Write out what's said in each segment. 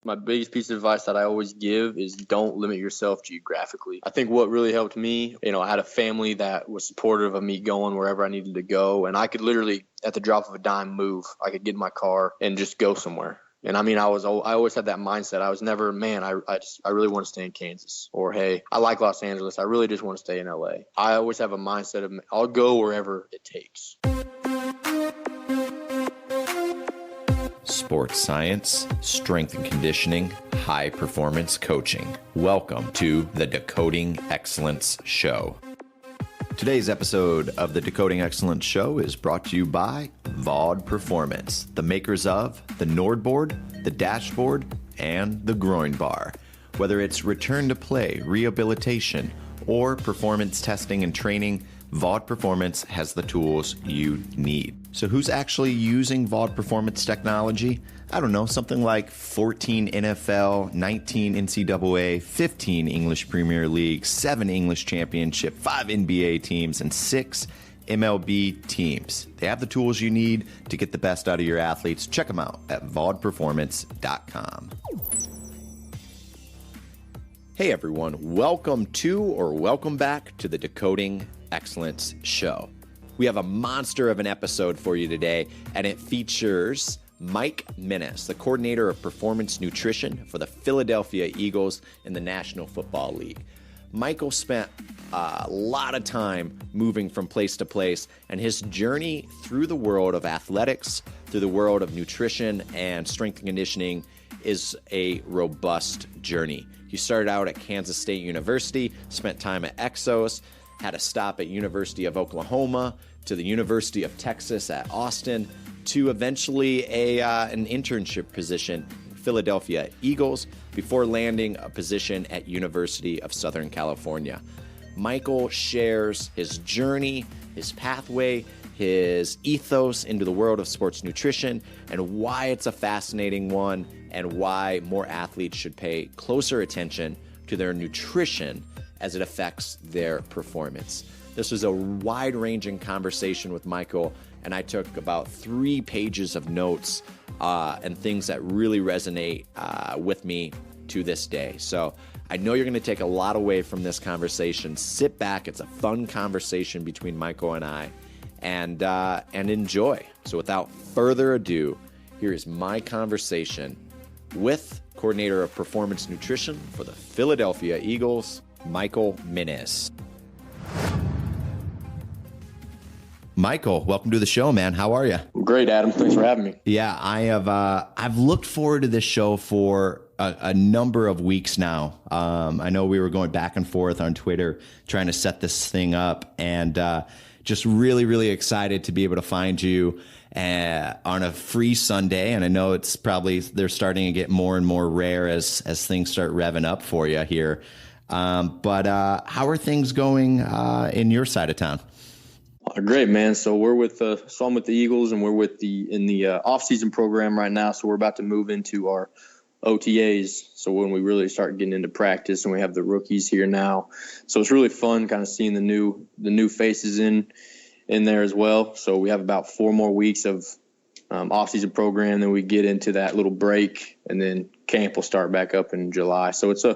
My biggest piece of advice that I always give is don't limit yourself geographically. I think what really helped me, I had a family that was supportive of me going wherever I needed to go. And I could literally, at the drop of a dime, move. I could get in my car and just go somewhere. And I always had that mindset. I was never, I really want to stay in Kansas, or, hey, I like Los Angeles. I really just want to stay in LA. I always have a mindset of I'll go wherever it takes. Sports science, strength and conditioning, high performance coaching. Welcome to the Decoding Excellence Show. Today's episode of the Decoding Excellence Show is brought to you by VOD Performance, the makers of the Nordboard, the Dashboard, and the Groin Bar. Whether it's return to play, rehabilitation, or performance testing and training, VOD Performance has the tools you need. So who's actually using VOD Performance technology? I don't know, something like 14 NFL, 19 NCAA, 15 English Premier League, 7 English Championship, 5 NBA teams, and 6 MLB teams. They have the tools you need to get the best out of your athletes. Check them out at vodperformance.com. Hey everyone, welcome back to the Decoding Excellence Show. We have a monster of an episode for you today, and it features Mike Minnis, the coordinator of performance nutrition for the Philadelphia Eagles in the National Football League. Michael spent a lot of time moving from place to place, and his journey through the world of athletics, through the world of nutrition and strength and conditioning is a robust journey. He started out at Kansas State University, spent time at EXOS, had a stop at University of Oklahoma, to the University of Texas at Austin, to eventually an internship position in Philadelphia Eagles before landing a position at University of Southern California. Michael shares his journey, his pathway, his ethos into the world of sports nutrition, and why it's a fascinating one, and why more athletes should pay closer attention to their nutrition as it affects their performance. This was a wide-ranging conversation with Michael, and I took about 3 pages of notes and things that really resonate with me to this day. So I know you're going to take a lot away from this conversation. Sit back. It's a fun conversation between Michael and I, and enjoy. So without further ado, here is my conversation with coordinator of performance nutrition for the Philadelphia Eagles, Michael Minnis. Michael, welcome to the show, man. How are you? Great, Adam. Thanks for having me. Yeah, I've looked forward to this show for a number of weeks now. I know we were going back and forth on Twitter trying to set this thing up, and just really, really excited to be able to find you on a free Sunday. And I know it's probably they're starting to get more and more rare as things start revving up for you here. But how are things going in your side of town? Great, man. So I'm with the Eagles, and we're in the Offseason program right now. So we're about to move into our OTAs. So when we really start getting into practice, and we have the rookies here now. So it's really fun kind of seeing the new faces in there as well. So we have about 4 more weeks of off-season program. Then we get into that little break, and then camp will start back up in July. So it's a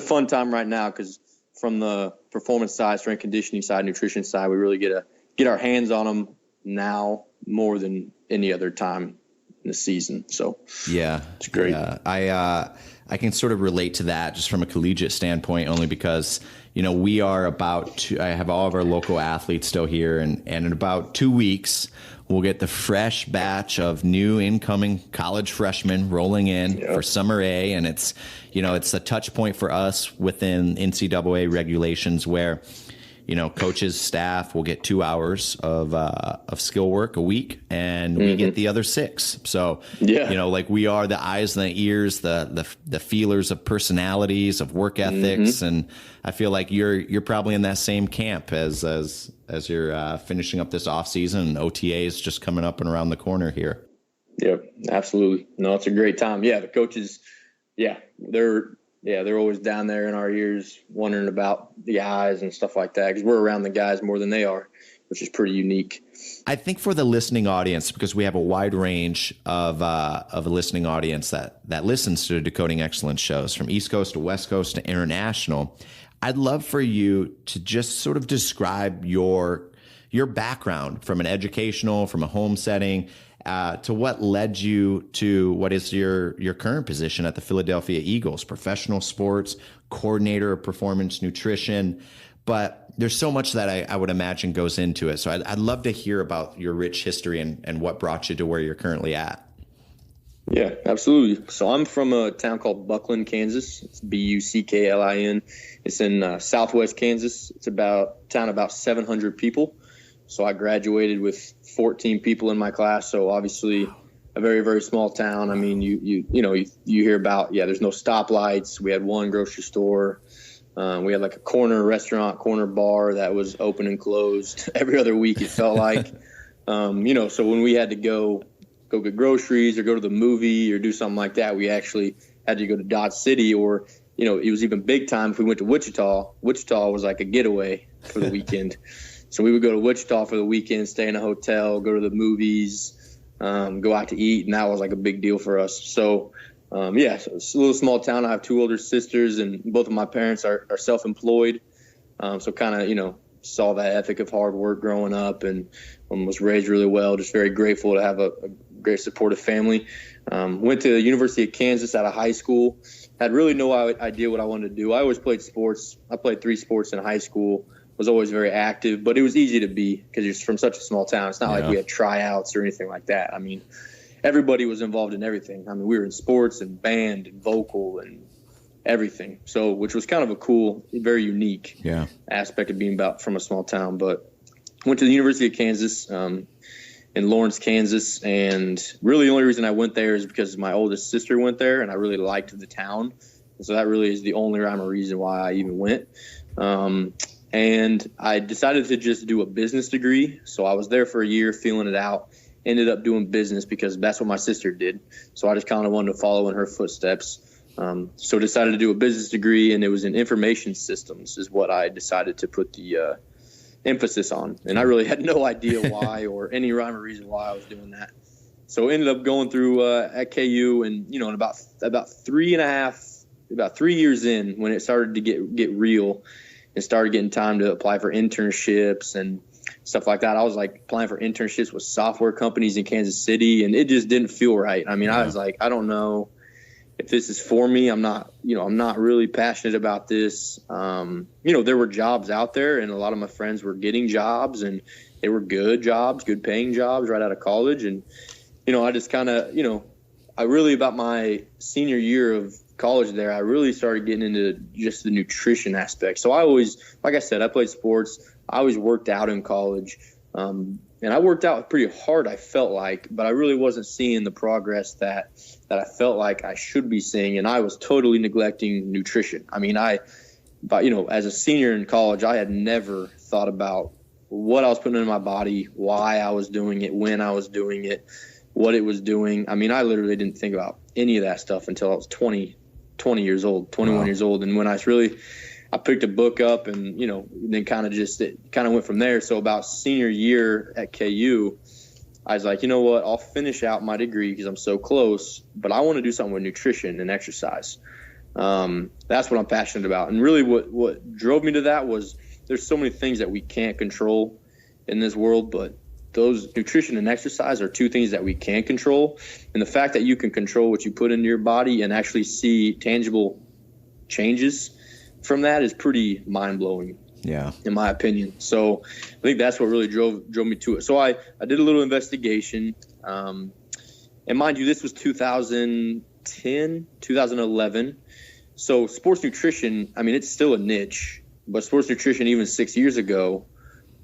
fun time right now, because from the performance side, strength conditioning side, nutrition side, we really get our hands on them now more than any other time in the season. So yeah, it's great. Yeah. I can sort of relate to that just from a collegiate standpoint, only because, we are I have all of our local athletes still here, and in about 2 weeks, we'll get the fresh batch of new incoming college freshmen rolling in for Summer A. And it's a touch point for us within NCAA regulations where, coaches, staff will get 2 hours of skill work a week, and we get the other 6. So, we are the eyes and the ears, the feelers of personalities, of work ethics. And I feel like you're probably in that same camp as you're finishing up this off season, and OTAs just coming up and around the corner here. Yep, absolutely. No, it's a great time. Yeah, the coaches, they're always down there in our ears wondering about the guys and stuff like that, because we're around the guys more than they are which is pretty unique. I think for the listening audience, because we have a wide range of a listening audience that listens to the Decoding Excellence shows from East Coast to West Coast to international, I'd love for you to just sort of describe your background from an educational, from a home setting, to what led you to what is your current position at the Philadelphia Eagles, professional sports coordinator of performance nutrition. But there's so much that I would imagine goes into it. So I'd love to hear about your rich history and what brought you to where you're currently at. Yeah, absolutely. So I'm from a town called Buckland, Kansas. It's Bucklin. It's in southwest Kansas. It's about 700 people. So I graduated with 14 people in my class. So obviously a very, very small town. I mean, you hear about, there's no stoplights. We had one grocery store. We had like a corner restaurant, corner bar that was open and closed every other week, it felt like. So when we had to go get groceries or go to the movie or do something like that, we actually had to go to Dodge City, or, it was even big time if we went to Wichita. Wichita was like a getaway for the weekend. So we would go to Wichita for the weekend, stay in a hotel, go to the movies, go out to eat, and that was like a big deal for us. So, so it's a little small town. I have two older sisters, and both of my parents are self-employed. So kind of, saw that ethic of hard work growing up, and was raised really well. Just very grateful to have a great supportive family. Went to the University of Kansas out of high school. Had really no idea what I wanted to do. I always played sports. I played 3 sports in high school. Was always very active, but it was easy to be because you're from such a small town. It's not like we had tryouts or anything like that. I mean, everybody was involved in everything. I mean, we were in sports and band and vocal and everything. So, which was kind of a cool, very unique aspect of being from a small town. But went to the University of Kansas in Lawrence, Kansas. And really the only reason I went there is because my oldest sister went there and I really liked the town. And so that really is the only rhyme or reason why I even went. And I decided to just do a business degree. So I was there for a year feeling it out, ended up doing business because that's what my sister did. So I just kind of wanted to follow in her footsteps. So decided to do a business degree, and it was in information systems is what I decided to put the emphasis on. And I really had no idea why or any rhyme or reason why I was doing that. So ended up going through at KU, and, in about 3 years in, when it started to get real, and started getting time to apply for internships and stuff like that. I was like applying for internships with software companies in Kansas City, and it just didn't feel right. I mean, I was like, I don't know if this is for me. I'm not really passionate about this. There were jobs out there, and a lot of my friends were getting jobs, and they were good jobs, good paying jobs right out of college. And, I just kind of, I really, about my senior year of college there, I really started getting into just the nutrition aspect. So I always, like I said, I played sports. I always worked out in college. And I worked out pretty hard, I felt like, but I really wasn't seeing the progress that I felt like I should be seeing. And I was totally neglecting nutrition. I mean, as a senior in college, I had never thought about what I was putting in my body, why I was doing it, when I was doing it, what it was doing. I mean, I literally didn't think about any of that stuff until I was 20 years old, 21 years old. And when I picked a book up, and, then it kind of went from there. So about senior year at KU, I was like, you know what, I'll finish out my degree because I'm so close, but I want to do something with nutrition and exercise. That's what I'm passionate about. And really what drove me to that was there's so many things that we can't control in this world, but those nutrition and exercise are 2 things that we can control. And the fact that you can control what you put into your body and actually see tangible changes from that is pretty mind-blowing, in my opinion. So I think that's what really drove me to it. So I did a little investigation. And mind you, this was 2010, 2011. So sports nutrition, I mean, it's still a niche, but sports nutrition even 6 years ago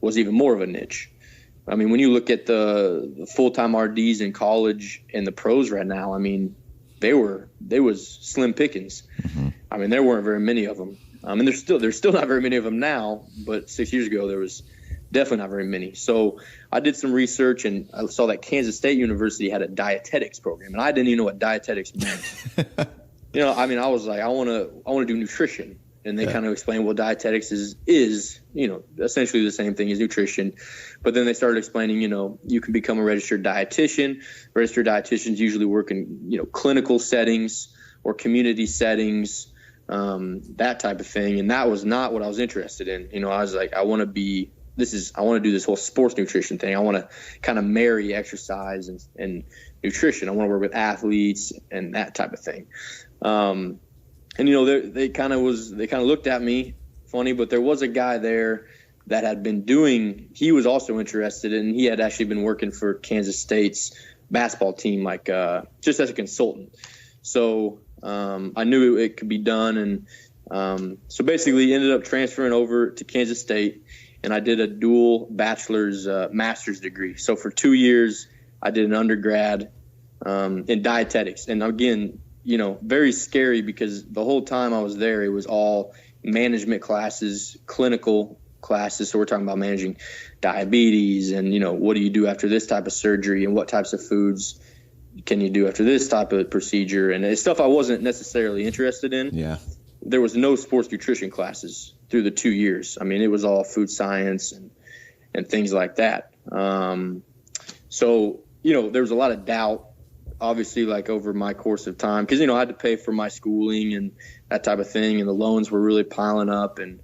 was even more of a niche. I mean, when you look at the full-time RDs in college and the pros right now, I mean, they was slim pickings. Mm-hmm. I mean, there weren't very many of them. And there's still not very many of them now, but 6 years ago there was definitely not very many. So I did some research, and I saw that Kansas State University had a dietetics program, and I didn't even know what dietetics meant. I mean, I was like, I want to do nutrition. And they kind of explained, well, dietetics is, essentially the same thing as nutrition. But then they started explaining, you can become a registered dietitian. Registered dietitians usually work in, clinical settings or community settings, that type of thing. And that was not what I was interested in. I was like, I want to do this whole sports nutrition thing. I want to kind of marry exercise and nutrition. I want to work with athletes and that type of thing. And they kind of looked at me funny, but there was a guy there that had been he was also interested, and he had actually been working for Kansas State's basketball team, just as a consultant. So I knew it could be done, and so basically ended up transferring over to Kansas State, and I did a dual bachelor's master's degree. So for 2 years, I did an undergrad in dietetics, and again, very scary because the whole time I was there, it was all management classes, clinical classes. So we're talking about managing diabetes and, what do you do after this type of surgery and what types of foods can you do after this type of procedure? And it's stuff I wasn't necessarily interested in. Yeah. There was no sports nutrition classes through the 2 years. I mean, it was all food science and things like that. So, there was a lot of doubt, obviously, over my course of time, because, I had to pay for my schooling and that type of thing. And the loans were really piling up, and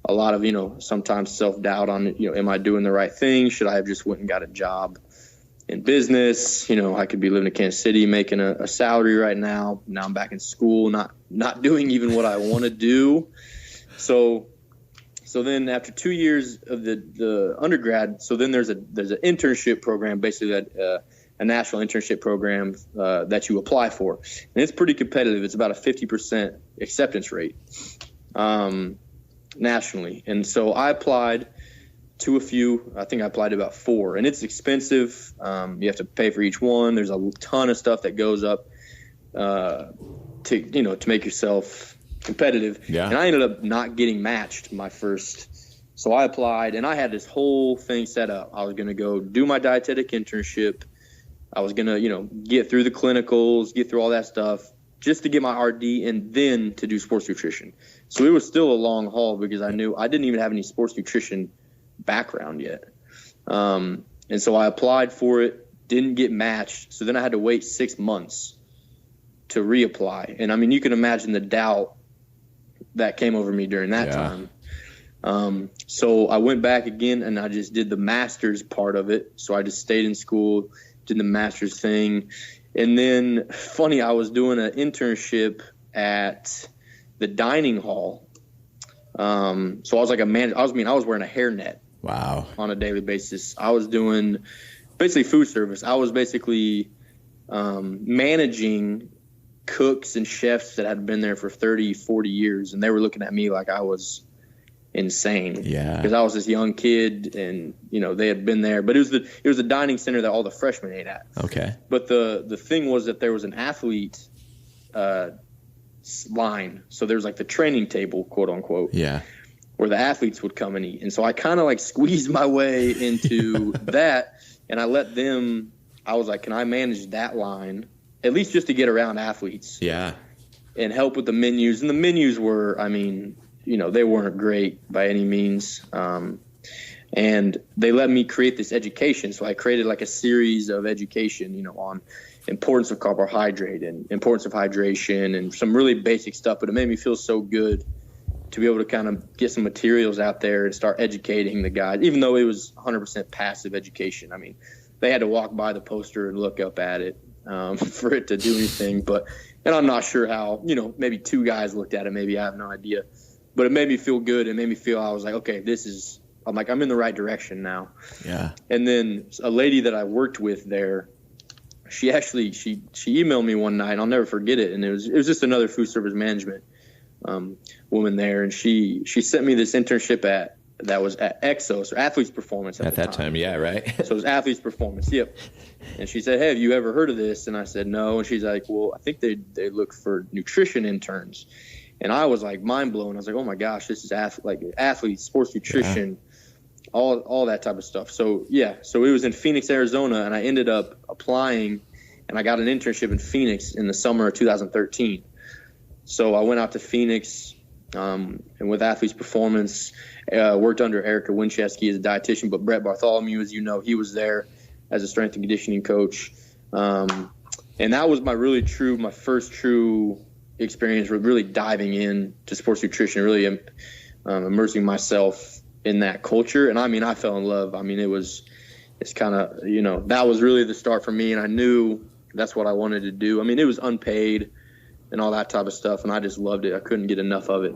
a lot of, sometimes self-doubt on, am I doing the right thing? Should I have just went and got a job in business? I could be living in Kansas City making a salary right now. Now I'm back in school, not doing even what I want to do. So then after 2 years of the undergrad, so then there's an internship program, basically that a national internship program that you apply for. And it's pretty competitive. It's about a 50% acceptance rate nationally. And so I applied to a few. I think I applied to about 4. And it's expensive. You have to pay for each one. There's a ton of stuff that goes up to make yourself competitive. Yeah. And I ended up not getting matched my first. So I applied, and I had this whole thing set up. I was going to go do my dietetic internship. I was going to, get through the clinicals, get through all that stuff just to get my RD and then to do sports nutrition. So it was still a long haul because I knew I didn't even have any sports nutrition background yet. And so I applied for it, didn't get matched. So then I had to wait 6 months to reapply. And I mean, you can imagine the doubt that came over me during that time. So I went back again and I just did the master's part of it. So I just stayed in school, did the master's thing. And then funny, I was doing an internship at the dining hall. So I was like a man. I was wearing a hairnet. Wow. On a daily basis. I was doing basically food service. I was basically managing cooks and chefs that had been there for 30, 40 years. And they were looking at me like I was insane. Yeah. Because I was this young kid and, they had been there. But it was the dining center that all the freshmen ate at. Okay. But the thing was that there was an athlete line. So there's like the training table, quote unquote. Yeah. Where the athletes would come and eat. And so I kind of like squeezed my way into that. And I let them, I was like, can I manage that line? At least just to get around athletes. Yeah. And help with the menus. And the menus were, they weren't great by any means. And they let me create this education. So I created like a series of education, on importance of carbohydrate and importance of hydration and some really basic stuff. But it made me feel so good to be able to kind of get some materials out there and start educating the guys, even though it was 100% passive education. I mean, they had to walk by the poster and look up at it for it to do anything. And I'm not sure how, maybe 2 guys looked at it. Maybe I have no idea. But it made me feel good. It made me feel, I was like, okay, I'm in the right direction now. Yeah. And then a lady that I worked with there, she emailed me one night, and I'll never forget it. And it was just another food service management woman there. And she sent me this internship that was at EXOS, or Athletes Performance at that time. Yeah, right. So it was Athletes Performance. Yep. And she said, hey, have you ever heard of this? And I said, no. And she's like, well, I think they look for nutrition interns. And I was like mind blown. I was like, oh my gosh, this is athletes, sports nutrition, all that type of stuff. So so it was in Phoenix, Arizona, and I ended up applying, and I got an internship in Phoenix in the summer of 2013. So I went out to Phoenix and with athletes performance, worked under Erica Winchesky as a dietitian, but Brett Bartholomew, as you know, he was there as a strength and conditioning coach. And that was my first true experience with really diving in to sports nutrition, really immersing myself in that culture. And I fell in love. It's kind of, that was really the start for me. And I knew that's what I wanted to do. It was unpaid and all that type of stuff, and I just loved it. I couldn't get enough of it.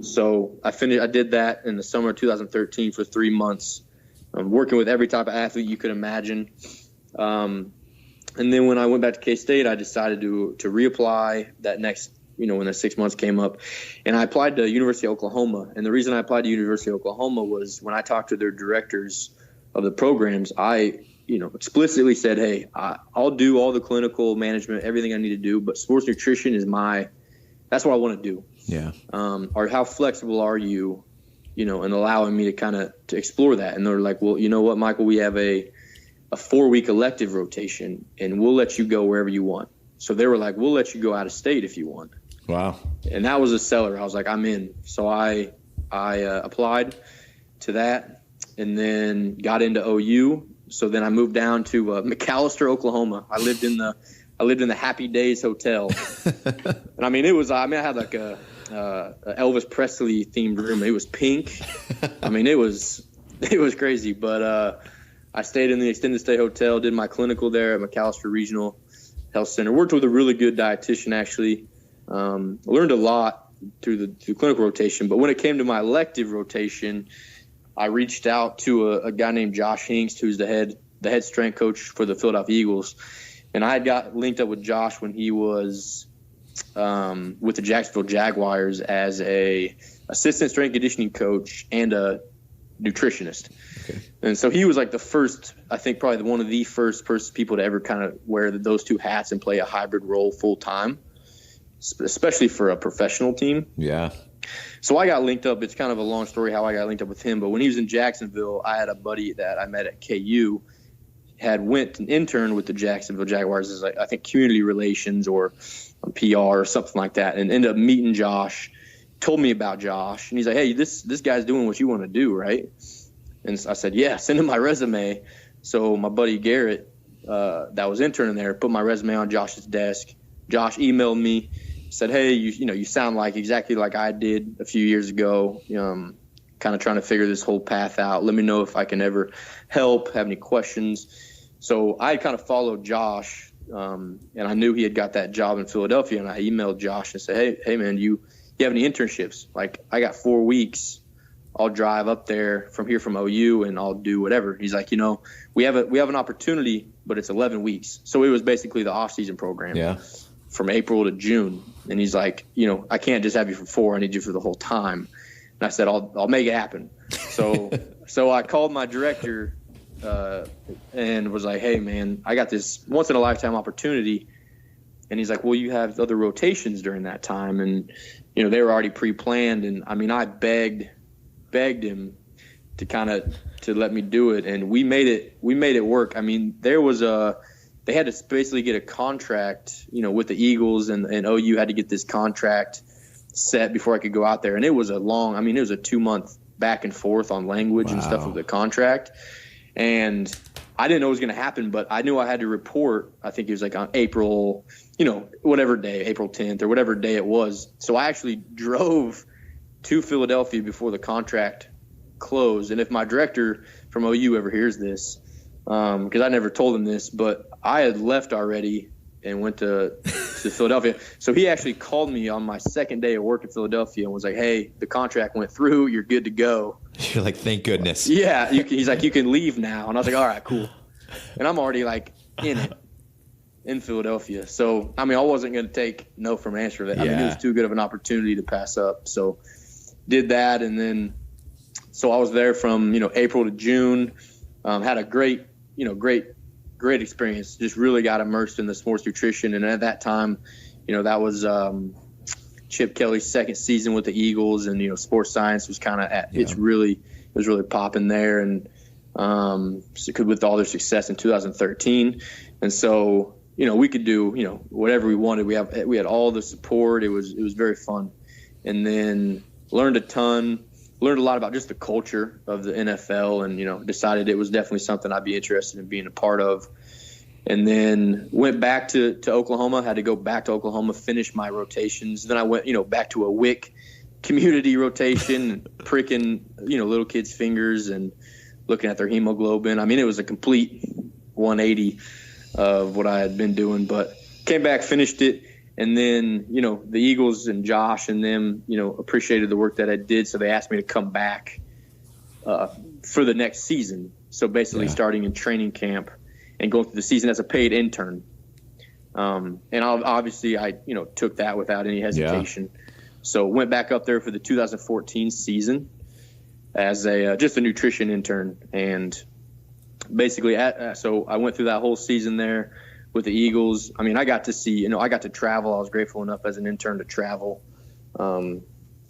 So I did that in the summer of 2013 for 3 months, working with every type of athlete you could imagine. And then when I went back to K-State, I decided to reapply that next, when the 6 months came up, and I applied to University of Oklahoma. And the reason I applied to University of Oklahoma was when I talked to their directors of the programs, I explicitly said, hey, I'll do all the clinical management, everything I need to do, but sports nutrition is that's what I want to do. Yeah. Or how flexible are you, in allowing me to explore that? And they're like, well, you know what, Michael, we have a 4-week elective rotation, and we'll let you go wherever you want. So they were like, we'll let you go out of state if you want. Wow. And that was a seller. I was like, I'm in. So I applied to that and then got into OU. So then I moved down to McAlester, Oklahoma. I lived in the Happy Days Hotel. And I had like a Elvis Presley themed room. It was pink. It was crazy, but I stayed in the extended stay hotel, did my clinical there at McAlester Regional Health Center. Worked with a really good dietitian, actually. Learned a lot through the clinical rotation. But when it came to my elective rotation, I reached out to a guy named Josh Hingst, who's the head strength coach for the Philadelphia Eagles. And I had got linked up with Josh when he was with the Jacksonville Jaguars as a assistant strength conditioning coach and a nutritionist. Okay. And so he was like the first, I think probably one of the first people to ever kind of wear those two hats and play a hybrid role full time, especially for a professional team. Yeah. So I got linked up. It's kind of a long story how I got linked up with him. But when he was in Jacksonville, I had a buddy that I met at KU went and interned with the Jacksonville Jaguars as I think community relations or PR or something like that, and ended up meeting Josh. Told me about Josh, and he's like, hey, this guy's doing what you want to do, right? And I said, yeah, send him my resume. So my buddy Garrett, that was interning there, put my resume on Josh's desk. Josh emailed me, said, hey, you sound exactly like I did a few years ago, kind of trying to figure this whole path out. Let me know if I can ever help, have any questions. So I kind of followed Josh, and I knew he had got that job in Philadelphia, and I emailed Josh and said, hey man, you have any internships? Like, I got 4 weeks. I'll drive up there from OU and I'll do whatever. He's like, we have an opportunity, but it's 11 weeks. So it was basically the off-season program. Yeah. From April to June. And he's like, I can't just have you for 4. I need you for the whole time. And I said, I'll make it happen. So I called my director and was like, hey man, I got this once in a lifetime opportunity. And he's like, well, you have other rotations during that time. And, they were already pre-planned. And I begged him to let me do it. And we made it work. They had to basically get a contract, with the Eagles, and OU had to get this contract set before I could go out there. And it was it was a 2-month back and forth on language and stuff with the contract. And I didn't know it was going to happen, but I knew I had to report. I think it was like on April, whatever day, April 10th or whatever day it was. So I actually drove to Philadelphia before the contract closed. And if my director from OU ever hears this, because I never told him this, but I had left already and went to Philadelphia. So he actually called me on my second day of work in Philadelphia and was like, hey, the contract went through. You're good to go. You're like, thank goodness. Yeah. He's like, you can leave now. And I was like, all right, cool. And I'm already in Philadelphia. So, I wasn't going to take no from an answer. It was too good of an opportunity to pass up. So did that. And then, so I was there from, April to June, had a great experience. Just really got immersed in the sports nutrition. And at that time, that was Chip Kelly's second season with the Eagles, and sports science was kind of it was really popping there, and with all their success in 2013. And so we could do whatever we wanted. We had all the support. It was very fun. And then learned a ton, learned a lot about just the culture of the NFL, and, decided it was definitely something I'd be interested in being a part of. And then went back to Oklahoma, had to go back to Oklahoma, finish my rotations. Then I went, back to a WIC community rotation, pricking, little kids' fingers and looking at their hemoglobin. I mean, it was a complete 180 of what I had been doing, but came back, finished it. And then, the Eagles and Josh and them, appreciated the work that I did. So they asked me to come back for the next season. So basically starting in training camp and going through the season as a paid intern. And obviously I took that without any hesitation. Yeah. So went back up there for the 2014 season as just a nutrition intern. And basically, so I went through that whole season there with the Eagles. I mean, I got to see, I got to travel. I was grateful enough as an intern to travel. And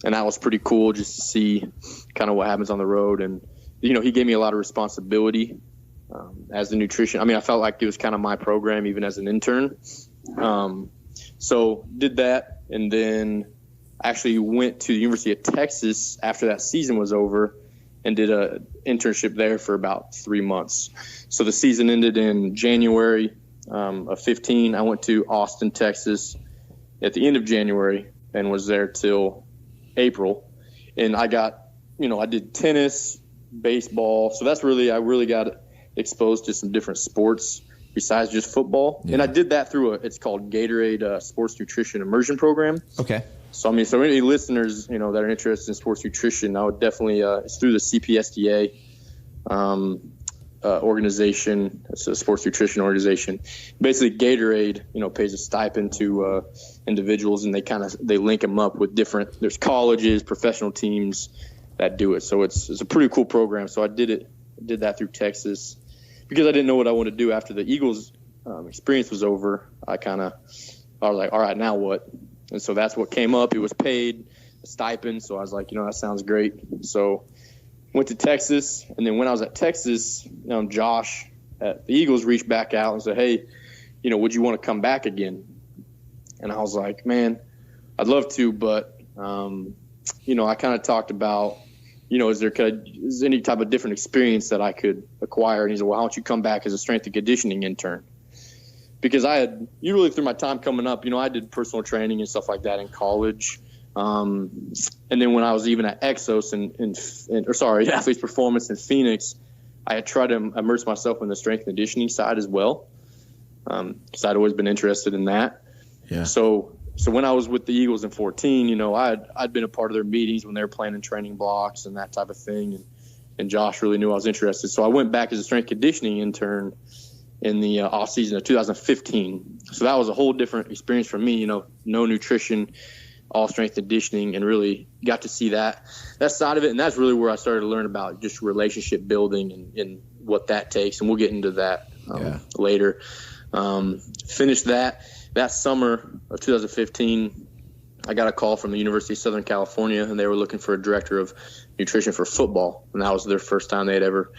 that was pretty cool just to see kind of what happens on the road. And, he gave me a lot of responsibility as the nutrition. I mean, I felt like it was kind of my program even as an intern. So did that, and then actually went to the University of Texas after that season was over and did an internship there for about 3 months. So the season ended in January of 15. I went to Austin, Texas at the end of January and was there till April. And I got, I did tennis, baseball. So that's I really got exposed to some different sports besides just football. Yeah. And I did that through it's called Gatorade Sports Nutrition Immersion Program. Okay. So, so any listeners, that are interested in sports nutrition, I would definitely, it's through the CPSDA organization. It's a sports nutrition organization. Basically, Gatorade, pays a stipend to individuals, and they link them up with there's colleges, professional teams that do it. So it's a pretty cool program. So I did that through Texas because I didn't know what I wanted to do after the Eagles experience was over. I was like, all right, now what? And so that's what came up. It was paid, a stipend. So I was like, that sounds great. So went to Texas. And then when I was at Texas, Josh at the Eagles reached back out and said, hey, would you want to come back again? And I was like, man, I'd love to. But, I kind of talked about, is there any type of different experience that I could acquire? And he said, well, why don't you come back as a strength and conditioning intern? Because I had usually through my time coming up, I did personal training and stuff like that in college. And then when I was even at EXOS Athletes Performance in Phoenix, I had tried to immerse myself in the strength and conditioning side as well. Because I'd always been interested in that. Yeah. So when I was with the Eagles in 14, I'd been a part of their meetings when they were planning training blocks and that type of thing. And Josh really knew I was interested. So I went back as a strength conditioning intern in the off season of 2015. So that was a whole different experience for me, no nutrition, all strength conditioning, and really got to see that side of it. And that's really where I started to learn about just relationship building and what that takes. And we'll get into that later. Finished that summer of 2015. I got a call from the University of Southern California, and they were looking for a director of nutrition for football. And that was their first time they had ever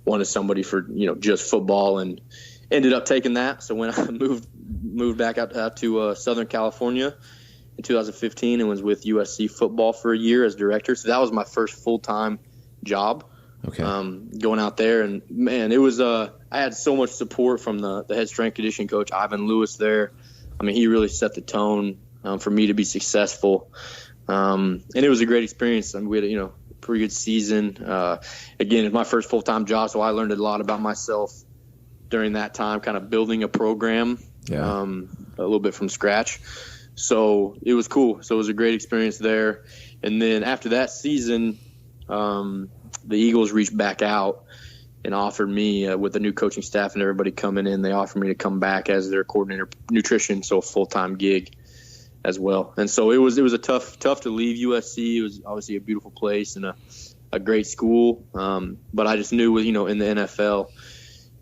wanted somebody for, just football, and ended up taking that. So when I moved back out to Southern California in 2015 and was with USC football for a year as director. So that was my first full-time job. Okay. Going out there, and man, it was, I had so much support from the head strength conditioning coach, Ivan Lewis there. I mean, he really set the tone for me to be successful. And it was a great experience. I mean, we had a pretty good season. Again, it's my first full-time job, so I learned a lot about myself during that time, kind of building a program a little bit from scratch. So it was cool. So it was a great experience there. And then after that season, the Eagles reached back out and offered me, with the new coaching staff and everybody coming in, they offered me to come back as their coordinator of nutrition, so a full-time gig as well. And so it was a tough to leave USC. It was obviously a beautiful place and a great school. But I just knew with, in the NFL,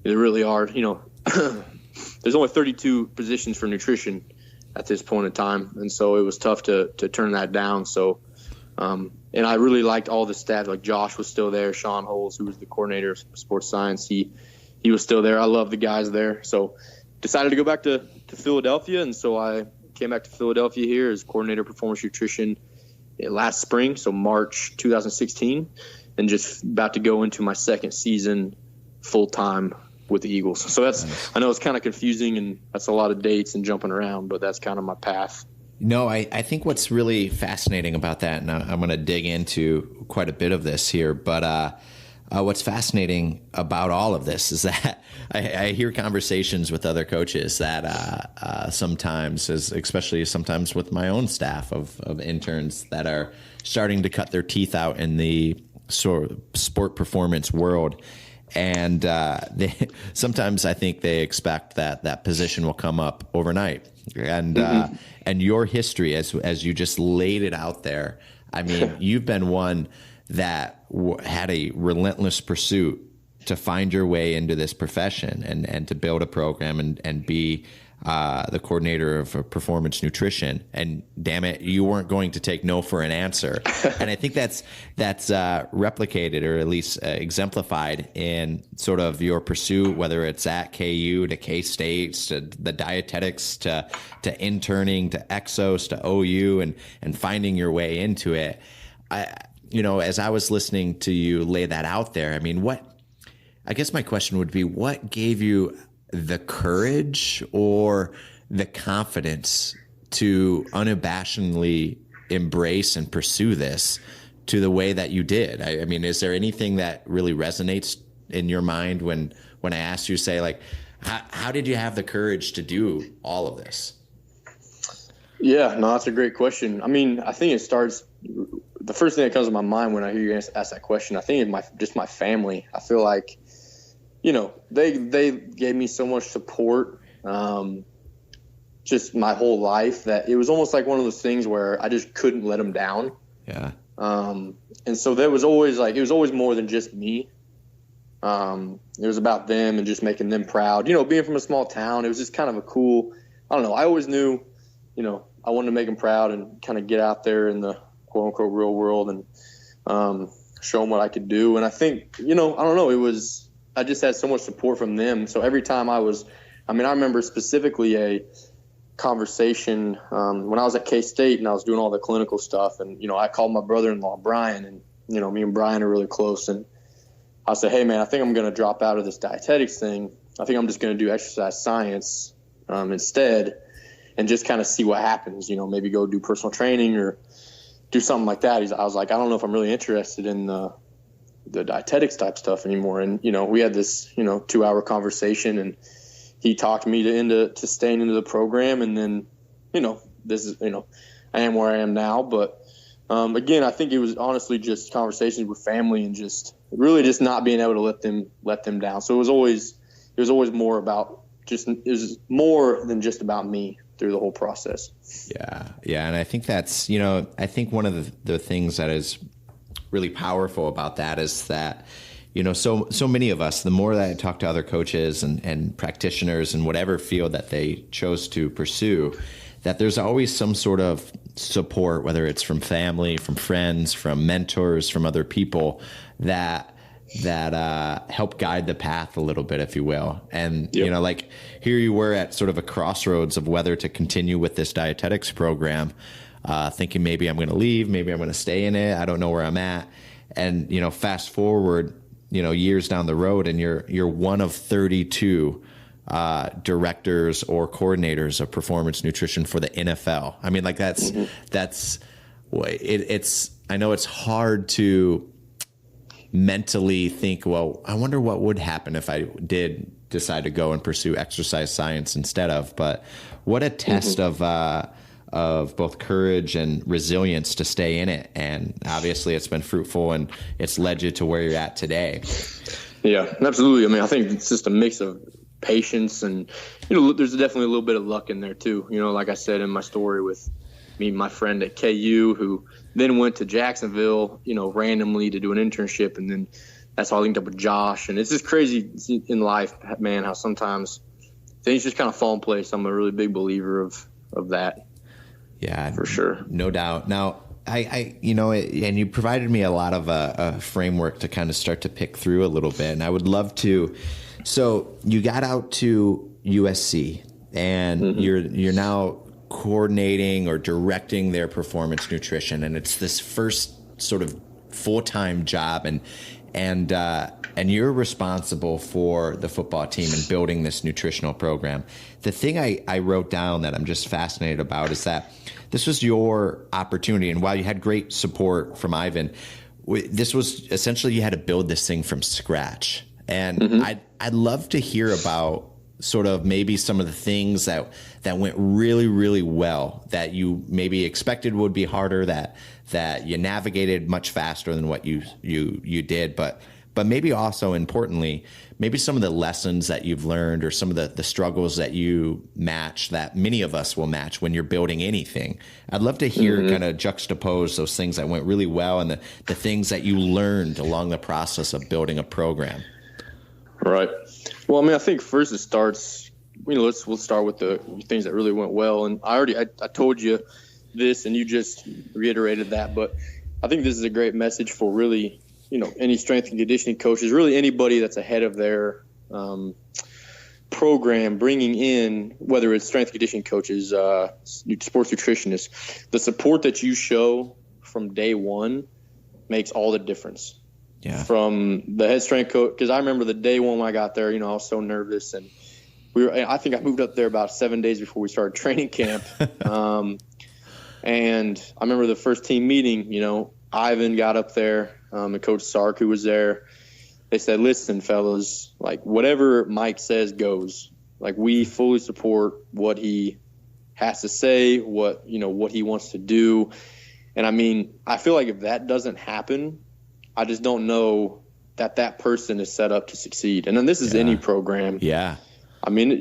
there really are, there's only 32 positions for nutrition at this point in time. And so it was tough to turn that down. So, and I really liked all the staff. Like Josh was still there. Sean Holes, who was the coordinator of sports science, he was still there. I love the guys there. So decided to go back to Philadelphia. And so I came back to Philadelphia here as coordinator of performance nutrition last spring, so March 2016, and just about to go into my second season full time with the Eagles. So that's, I know it's kind of confusing, and that's a lot of dates and jumping around, but that's kind of my path. No, I think what's really fascinating about that, and I'm going to dig into quite a bit of this here, but what's fascinating about all of this is that I hear conversations with other coaches that sometimes, especially sometimes with my own staff of interns that are starting to cut their teeth out in the sort of sport performance world. And sometimes I think they expect that position will come up overnight. And your history, as you just laid it out there, I mean, you've been one that had a relentless pursuit to find your way into this profession and to build a program and be the coordinator of performance nutrition. And damn it, you weren't going to take no for an answer. And I think that's replicated, or at least exemplified in sort of your pursuit, whether it's at KU to K-State to the dietetics to interning to EXOS to OU and finding your way into it. As I was listening to you lay that out there, I mean, I guess my question would be, what gave you the courage or the confidence to unabashedly embrace and pursue this to the way that you did? I mean, is there anything that really resonates in your mind when I asked you, say, like, how did you have the courage to do all of this? Yeah, no, that's a great question. I mean, I think it starts, the first thing that comes to my mind when I hear you ask that question, I think it's just my family. I feel like, they gave me so much support, just my whole life, that it was almost like one of those things where I just couldn't let them down. Yeah. And so there was always it was always more than just me. It was about them and just making them proud. Being from a small town, it was just kind of a cool, I don't know. I always knew, I wanted to make them proud and kind of get out there in the quote unquote real world and, show them what I could do. And I think, I don't know, I just had so much support from them. So every time I remember specifically a conversation when I was at K-State and I was doing all the clinical stuff. And, I called my brother-in-law, Brian, and, me and Brian are really close. And I said, hey, man, I think I'm going to drop out of this dietetics thing. I think I'm just going to do exercise science instead and just kind of see what happens, maybe go do personal training or do something like that. I was like, I don't know if I'm really interested in the dietetics type stuff anymore. And, we had this, 2-hour conversation, and he talked me to staying into the program. And then, this is, I am where I am now. But, again, I think it was honestly just conversations with family and just really just not being able to let them down. So it was always more about it was more than just about me through the whole process. Yeah. Yeah. And I think that's, I think one of the things that is really powerful about that is that, so many of us, the more that I talk to other coaches and practitioners in whatever field that they chose to pursue, that there's always some sort of support, whether it's from family, from friends, from mentors, from other people that help guide the path a little bit, if you will. And, yep. Like here you were at sort of a crossroads of whether to continue with this dietetics program, thinking maybe I'm going to leave, maybe I'm going to stay in it. I don't know where I'm at. And, fast forward, years down the road, and you're one of 32 directors or coordinators of performance nutrition for the NFL. I mean, like that's I know it's hard to mentally think, well, I wonder what would happen if I did decide to go and pursue exercise science instead of, but what a test of both courage and resilience to stay in it. And obviously it's been fruitful and it's led you to where you're at today. Yeah, absolutely. I mean, I think it's just a mix of patience and, there's definitely a little bit of luck in there too. Like I said in my story with me and my friend at KU, who then went to Jacksonville, randomly to do an internship. And then that's how I linked up with Josh. And it's just crazy in life, man, how sometimes things just kind of fall in place. I'm a really big believer of that. Yeah, for sure. No doubt. Now, and you provided me a lot of a framework to kind of start to pick through a little bit. And I would love to. So you got out to USC and you're now coordinating or directing their performance nutrition, and it's this first sort of full-time job, and you're responsible for the football team and building this nutritional program. The thing I wrote down that I'm just fascinated about is that this was your opportunity, and while you had great support from Ivan, this was essentially you had to build this thing from scratch. And I'd love to hear about sort of maybe some of the things that went really, really well that you maybe expected would be harder, that you navigated much faster than what you did, but maybe also importantly, maybe some of the lessons that you've learned or some of the struggles that you match that many of us will match when you're building anything. I'd love to hear kind of juxtapose those things that went really well and the things that you learned along the process of building a program. Right. Well, I mean, I think first it starts, we'll start with the things that really went well. And I told you this and you just reiterated that, but I think this is a great message for really, any strength and conditioning coaches, really anybody that's ahead of their program, bringing in, whether it's strength and conditioning coaches, sports nutritionists, the support that you show from day one makes all the difference. Yeah. From the head strength coach, because I remember the day one when I got there, I was so nervous, and I think I moved up there about 7 days before we started training camp. And I remember the first team meeting, Ivan got up there, and Coach Sark, who was there, they said, listen, fellas, like whatever Mike says goes. Like we fully support what he has to say, what he wants to do. And I mean, I feel like if that doesn't happen, I just don't know that person is set up to succeed. And then this is any program. Yeah. I mean,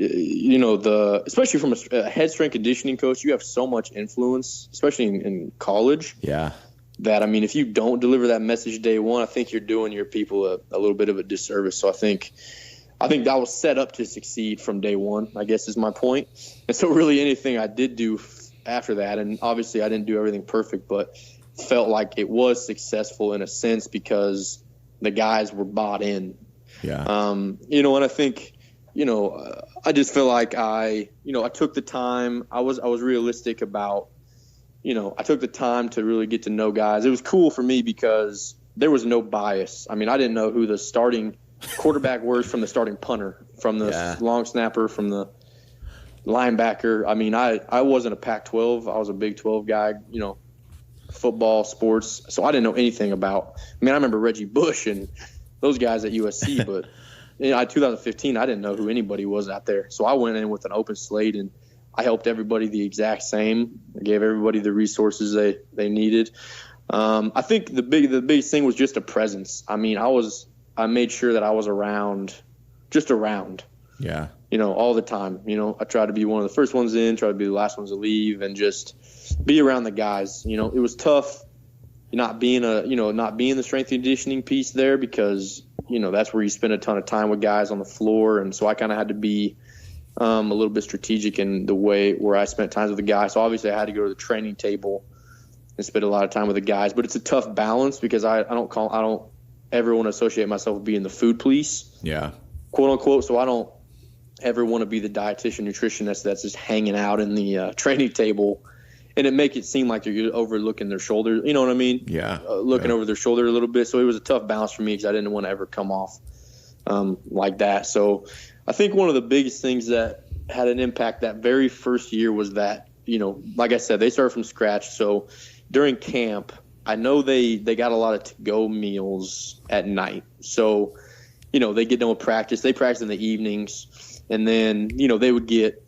especially from a head strength conditioning coach, you have so much influence, especially in college. Yeah. That, I mean, if you don't deliver that message day one, I think you're doing your people a little bit of a disservice. So I think that was set up to succeed from day one, I guess is my point. And so really anything I did do after that, and obviously I didn't do everything perfect, but felt like it was successful in a sense because the guys were bought in. Yeah. And I think, I just feel like I took the time. I was realistic about, I took the time to really get to know guys. It was cool for me because there was no bias. I mean, I didn't know who the starting quarterback was from the starting punter, from the long snapper, from the linebacker. I mean, I wasn't a Pac-12. I was a Big 12 guy, football, sports. So I didn't know anything about. I mean, I remember Reggie Bush and those guys at USC, but in 2015, I didn't know who anybody was out there. So I went in with an open slate and I helped everybody the exact same. I gave everybody the resources they needed. I think the biggest thing was just a presence. I mean, I made sure that I was around. Yeah. All the time. I tried to be one of the first ones in, try to be the last ones to leave, and just be around the guys. It was tough not being the strength and conditioning piece there because, that's where you spend a ton of time with guys on the floor. And so I kind of had to be a little bit strategic in the way where I spent time with the guys. So obviously I had to go to the training table and spend a lot of time with the guys, but it's a tough balance because I don't ever want to associate myself with being the food police. Yeah. Quote unquote. So I don't ever want to be the dietitian nutritionist that's just hanging out in the training table and it make it seem like you're overlooking their shoulder. You know what I mean? Yeah. Looking over their shoulder a little bit. So it was a tough balance for me because I didn't want to ever come off like that. So I think one of the biggest things that had an impact that very first year was that, like I said, they started from scratch. So during camp, I know they got a lot of to-go meals at night. So, they get done with practice. They practice in the evenings. And then, they would get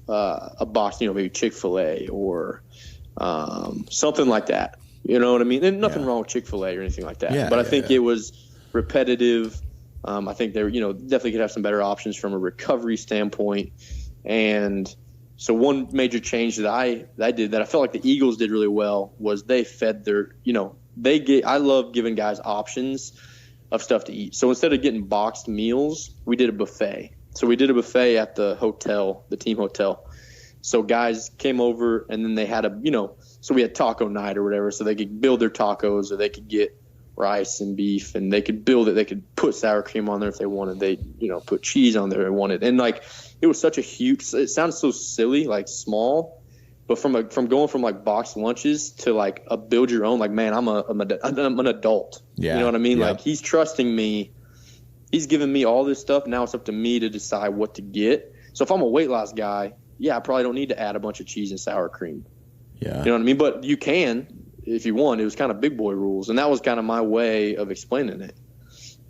a box, maybe Chick-fil-A or something like that. You know what I mean? And nothing wrong with Chick-fil-A or anything like that. Yeah, but I think it was repetitive. I think they definitely could have some better options from a recovery standpoint. And so one major change that I did that I felt like the Eagles did really well was they fed their, I love giving guys options of stuff to eat. So instead of getting boxed meals, we did a buffet. So we did a buffet at the hotel, the team hotel. So guys came over and then they had so we had taco night or whatever. So they could build their tacos or they could get rice and beef and they could build it. They could put sour cream on there if they wanted. They, put cheese on there if they wanted. And it was such a huge, it sounds so silly, like small, But from going from like boxed lunches to like a build your own, like, man, I'm an adult. Yeah. You know what I mean? Yep. Like, he's trusting me. He's giving me all this stuff. Now it's up to me to decide what to get. So if I'm a weight loss guy, I probably don't need to add a bunch of cheese and sour cream. Yeah. You know what I mean? But you can if you want. It was kind of big boy rules. And that was kind of my way of explaining it.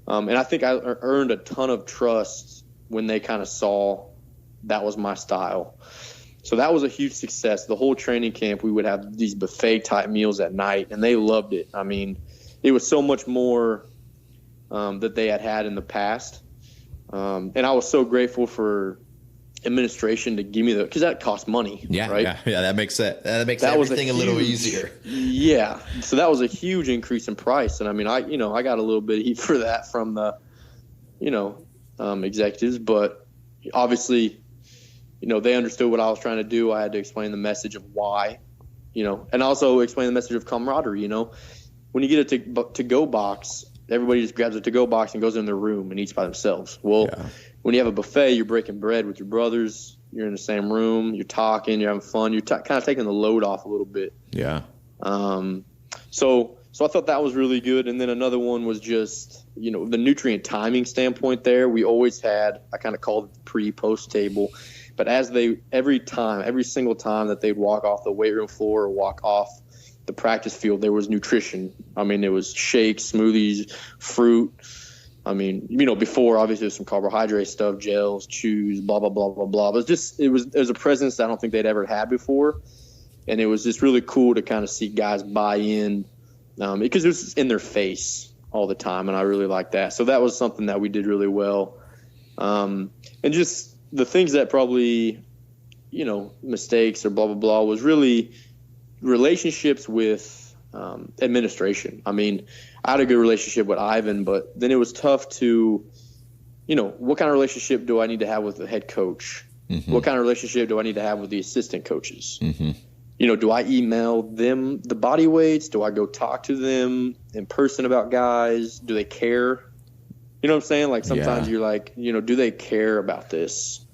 And I think I earned a ton of trust when they kind of saw that was my style. So that was a huge success. The whole training camp, we would have these buffet type meals at night, and they loved it. I mean, it was so much more that they had in the past. And I was so grateful for administration to give me because that cost money. Yeah, right? Yeah. That makes everything a little easier. Yeah. So that was a huge increase in price. And I mean, I got a little bit of heat for that from the, executives, but obviously, they understood what I was trying to do. I had to explain the message of why, and also explain the message of camaraderie. When you get a to-go box, everybody just grabs a to-go box and goes in their room and eats by themselves. Well, when you have a buffet, you're breaking bread with your brothers. You're in the same room. You're talking. You're having fun. You're kind of taking the load off a little bit. Yeah. So I thought that was really good. And then another one was just, the nutrient timing standpoint there. We always had, I kind of called it the pre-post table. But every single time that they'd walk off the weight room floor or walk off the practice field, there was nutrition. I mean, it was shakes, smoothies, fruit. I mean, before obviously there's some carbohydrate stuff, gels, chews, blah, blah, blah, blah, blah. But it was a presence I don't think they'd ever had before. And it was just really cool to kind of see guys buy in because it was in their face all the time. And I really liked that. So that was something that we did really well. And just the things that probably, mistakes or blah, blah, blah was really relationships with administration. I mean, I had a good relationship with Ivan, but then it was tough to, what kind of relationship do I need to have with the head coach? Mm-hmm. What kind of relationship do I need to have with the assistant coaches? Mm-hmm. Do I email them the body weights? Do I go talk to them in person about guys? Do they care? You know what I'm saying? Like sometimes you're like, do they care about this?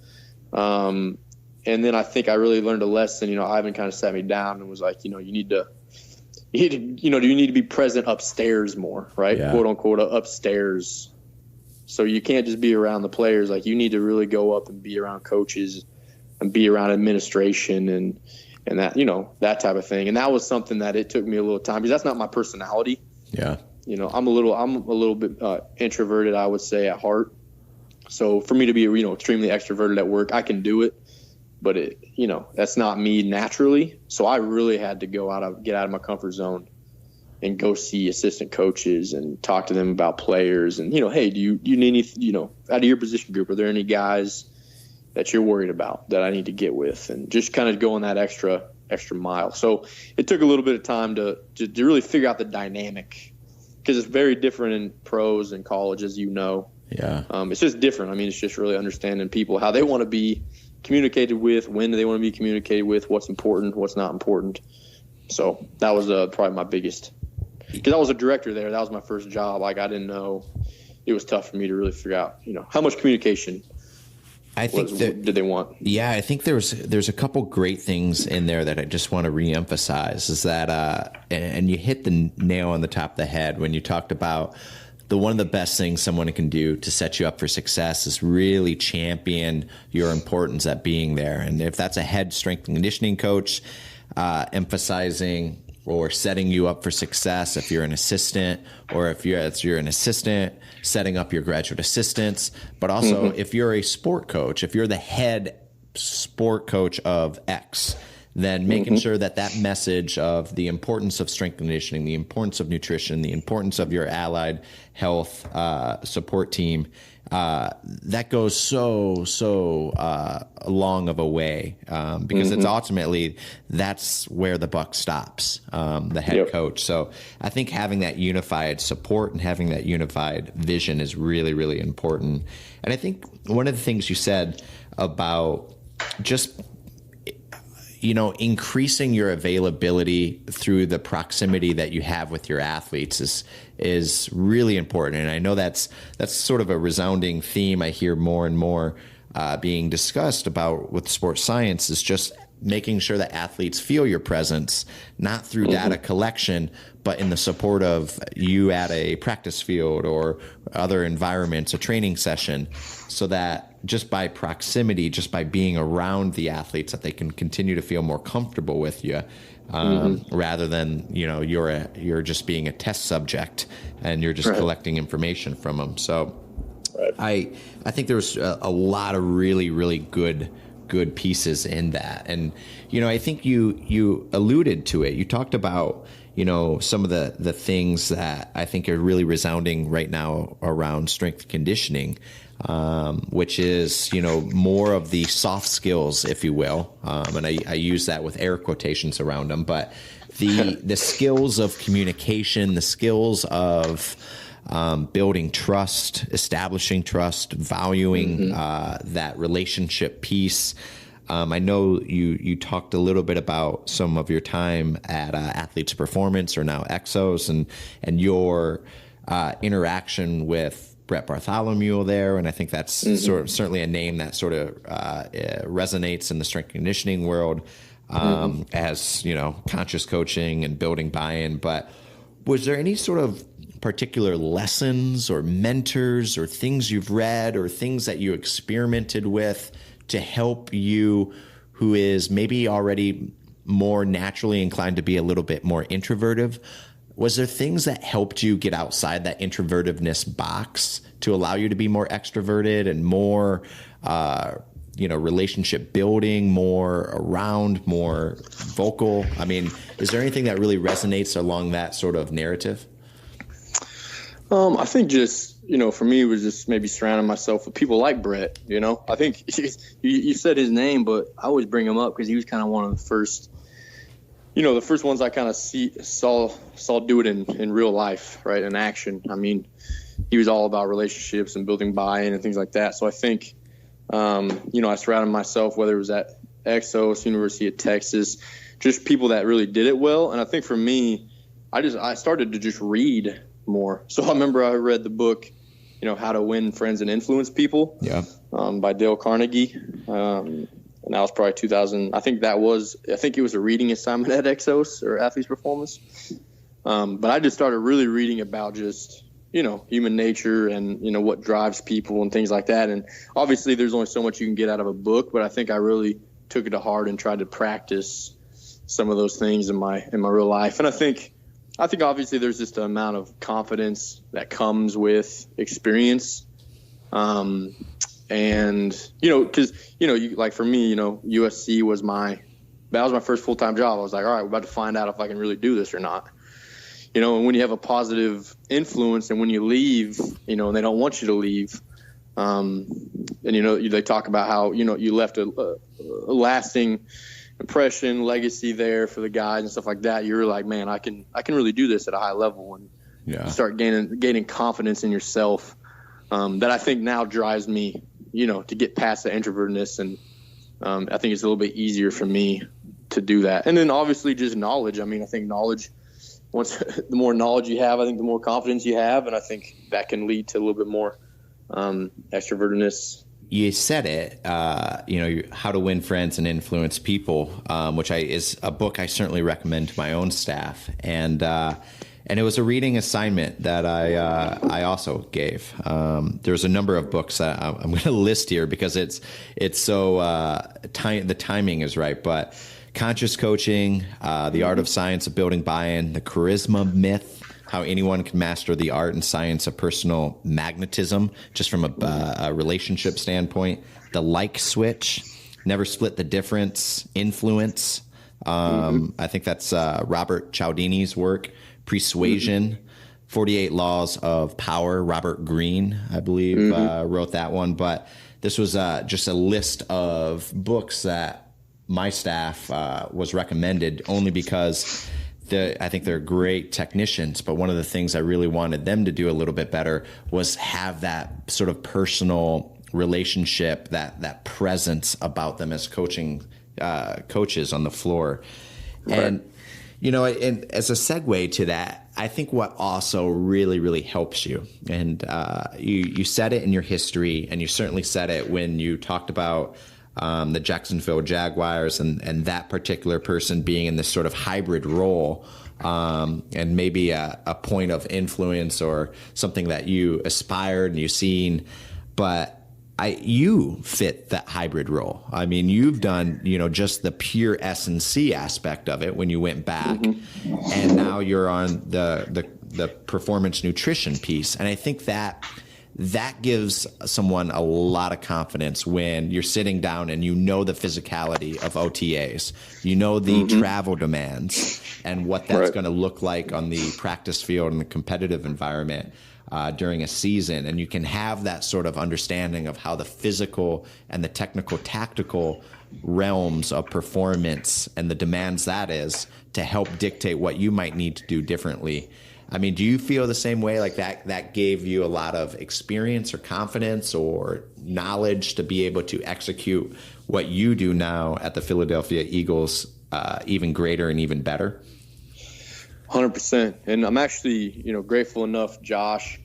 And then I think I really learned a lesson. Ivan kind of sat me down and was like, you need to be present upstairs more, right? Yeah. Quote unquote upstairs. So you can't just be around the players. Like you need to really go up and be around coaches and be around administration and that, that type of thing. And that was something that it took me a little time because that's not my personality. Yeah. I'm a little bit introverted, I would say, at heart. So for me to be, extremely extroverted at work, I can do it, but that's not me naturally. So I really had to get out of my comfort zone and go see assistant coaches and talk to them about players and, hey, do you need any, out of your position group, are there any guys that you're worried about that I need to get with, and just kind of go on that extra mile. So it took a little bit of time to really figure out the dynamic because it's very different in pros and college, as you know. Yeah. It's just different. I mean, it's just really understanding people, how they want to be communicated with, when do they want to be communicated with, what's important, what's not important. So that was probably my biggest, because I was a director there. That was my first job. Like I didn't know, it was tough for me to really figure out, how much communication did they want? Yeah, I think there's a couple great things in there that I just want to reemphasize is that, and you hit the nail on the top of the head when you talked about one of the best things someone can do to set you up for success is really champion your importance at being there. And if that's a head strength and conditioning coach, emphasizing or setting you up for success if you're an assistant, or if you're an assistant, setting up your graduate assistants. But also if you're a sport coach, if you're the head sport coach of X, then making sure that message of the importance of strength and conditioning, the importance of nutrition, the importance of your allied health support team, that goes so long of a way because it's ultimately that's where the buck stops, the head coach. So I think having that unified support and having that unified vision is really, really important. And I think one of the things you said about just increasing your availability through the proximity that you have with your athletes is really important. And I know that's sort of a resounding theme I hear more and more being discussed about with sports science is just making sure that athletes feel your presence, not through data collection, but in the support of you at a practice field or other environments, a training session, so that just by proximity, just by being around the athletes, that they can continue to feel more comfortable with you, rather than, you're just being a test subject and you're just collecting information from them. So I think there was a lot of really, really good pieces in that. And, I think you alluded to it. You talked about, some of the things that I think are really resounding right now around strength conditioning, which is, more of the soft skills, if you will. And I use that with air quotations around them, but the skills of communication, the skills of building trust, establishing trust, valuing that relationship piece. I know you talked a little bit about some of your time at Athletes Performance, or now EXOS, and your interaction with Brett Bartholomew there. And I think that's certainly a name that sort of resonates in the strength conditioning world, as, conscious coaching and building buy-in. But was there any sort of particular lessons or mentors or things you've read or things that you experimented with to help you, who is maybe already more naturally inclined to be a little bit more introverted? Was there things that helped you get outside that introvertiveness box to allow you to be more extroverted and more, relationship building, more around, more vocal? I mean, is there anything that really resonates along that sort of narrative? I think just, for me, it was just maybe surrounding myself with people like Brett. I think you said his name, but I always bring him up because he was kind of one of the first, the first ones I kind of saw do it in real life, right, in action. I mean, he was all about relationships and building buy-in and things like that. So I think, I surrounded myself, whether it was at EXOS, University of Texas, just people that really did it well. And I think for me, I started to just read more. So I remember I read the book, How to Win Friends and Influence People, by Dale Carnegie. And that was probably 2000. I think it was a reading assignment at EXOS or Athletes Performance. But I just started really reading about just, human nature and, what drives people and things like that. And obviously there's only so much you can get out of a book, but I think I really took it to heart and tried to practice some of those things in my real life. And I think obviously there's just an amount of confidence that comes with experience. And, because, like for me, USC was my first full-time job. I was like, all right, we're about to find out if I can really do this or not. And when you have a positive influence and when you leave, and they don't want you to leave, and, they talk about how, you left a lasting impression, legacy there for the guys and stuff like that. You're like, man, I can really do this at a high level, and you start gaining confidence in yourself. That I think now drives me, to get past the introvertedness. And I think it's a little bit easier for me to do that. And then obviously just knowledge. I mean, I think knowledge, the more knowledge you have, I think the more confidence you have. And I think that can lead to a little bit more extrovertedness. You said it, How to Win Friends and Influence People, which is a book I certainly recommend to my own staff. And it was a reading assignment that I also gave. There's a number of books that I'm going to list here because it's so the timing is right. But Conscious Coaching, The Art of Science of Building Buy-in, The Charisma Myth, How Anyone Can Master the Art and Science of Personal Magnetism, just from a relationship standpoint, The Like Switch, Never Split the Difference, Influence. I think that's Robert Cialdini's work. Persuasion, 48 Laws of Power. Robert Greene, I believe, wrote that one. But this was just a list of books that my staff was recommended only because I think they're great technicians. But one of the things I really wanted them to do a little bit better was have that sort of personal relationship, that presence about them as coaches on the floor. Right. And and as a segue to that, I think what also really, really helps you, and you said it in your history, and you certainly said it when you talked about the Jacksonville Jaguars, and that particular person being in this sort of hybrid role, and maybe a point of influence or something that you aspired and you've seen, but you fit that hybrid role. I mean, you've done, just the pure S&C aspect of it when you went back, and now you're on the performance nutrition piece. And I think that gives someone a lot of confidence when you're sitting down and the physicality of OTAs, the travel demands and what that's going to look like on the practice field and the competitive environment during a season. And you can have that sort of understanding of how the physical and the technical, tactical realms of performance and the demands that is to help dictate what you might need to do differently. I mean, do you feel the same way, like that gave you a lot of experience or confidence or knowledge to be able to execute what you do now at the Philadelphia Eagles even greater and even better? 100%. And I'm actually, grateful enough, Josh,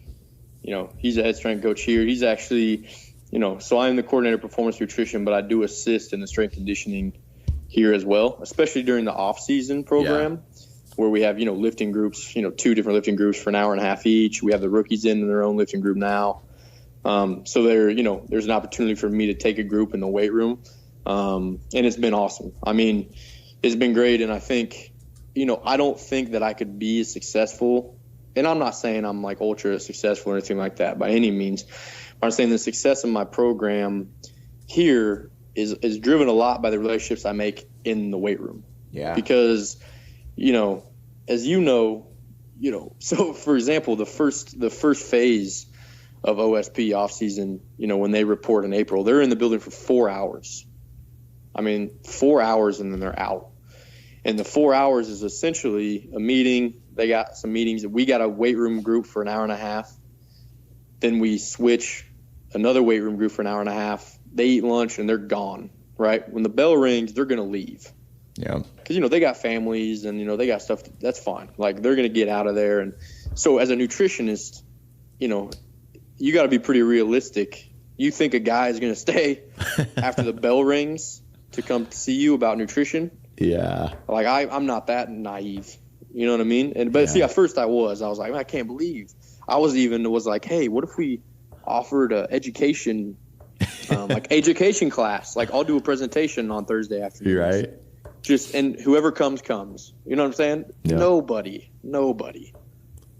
he's a head strength coach here. He's actually, so I'm the coordinator of performance nutrition, but I do assist in the strength conditioning here as well, especially during the off-season program where we have, lifting groups, 2 different lifting groups for an hour and a half each. We have the rookies in their own lifting group now. So there's an opportunity for me to take a group in the weight room. And it's been awesome. I mean, it's been great. And I think, I don't think that I could be as successful, and I'm not saying I'm like ultra successful or anything like that by any means. But I'm saying the success of my program here is driven a lot by the relationships I make in the weight room. Yeah. Because, as so for example, the first phase of OSP off season, when they report in April, they're in the building for 4 hours. I mean, 4 hours and then they're out. And the 4 hours is essentially a meeting. They got some meetings. We got a weight room group for an hour and a half. Then we switch another weight room group for an hour and a half. They eat lunch and they're gone, right? When the bell rings, they're going to leave. Yeah. Because, they got families and, they got stuff. That's fine. Like, they're going to get out of there. And so as a nutritionist, you got to be pretty realistic. You think a guy is going to stay after the bell rings to come see you about nutrition? Yeah. Like, I'm not that naive. You know what I mean? But see, at first I was like, I can't believe. I was like, hey, what if we offered an education, education class? Like, I'll do a presentation on Thursday afternoon. You're right. And whoever comes. You know what I'm saying? Yeah. Nobody.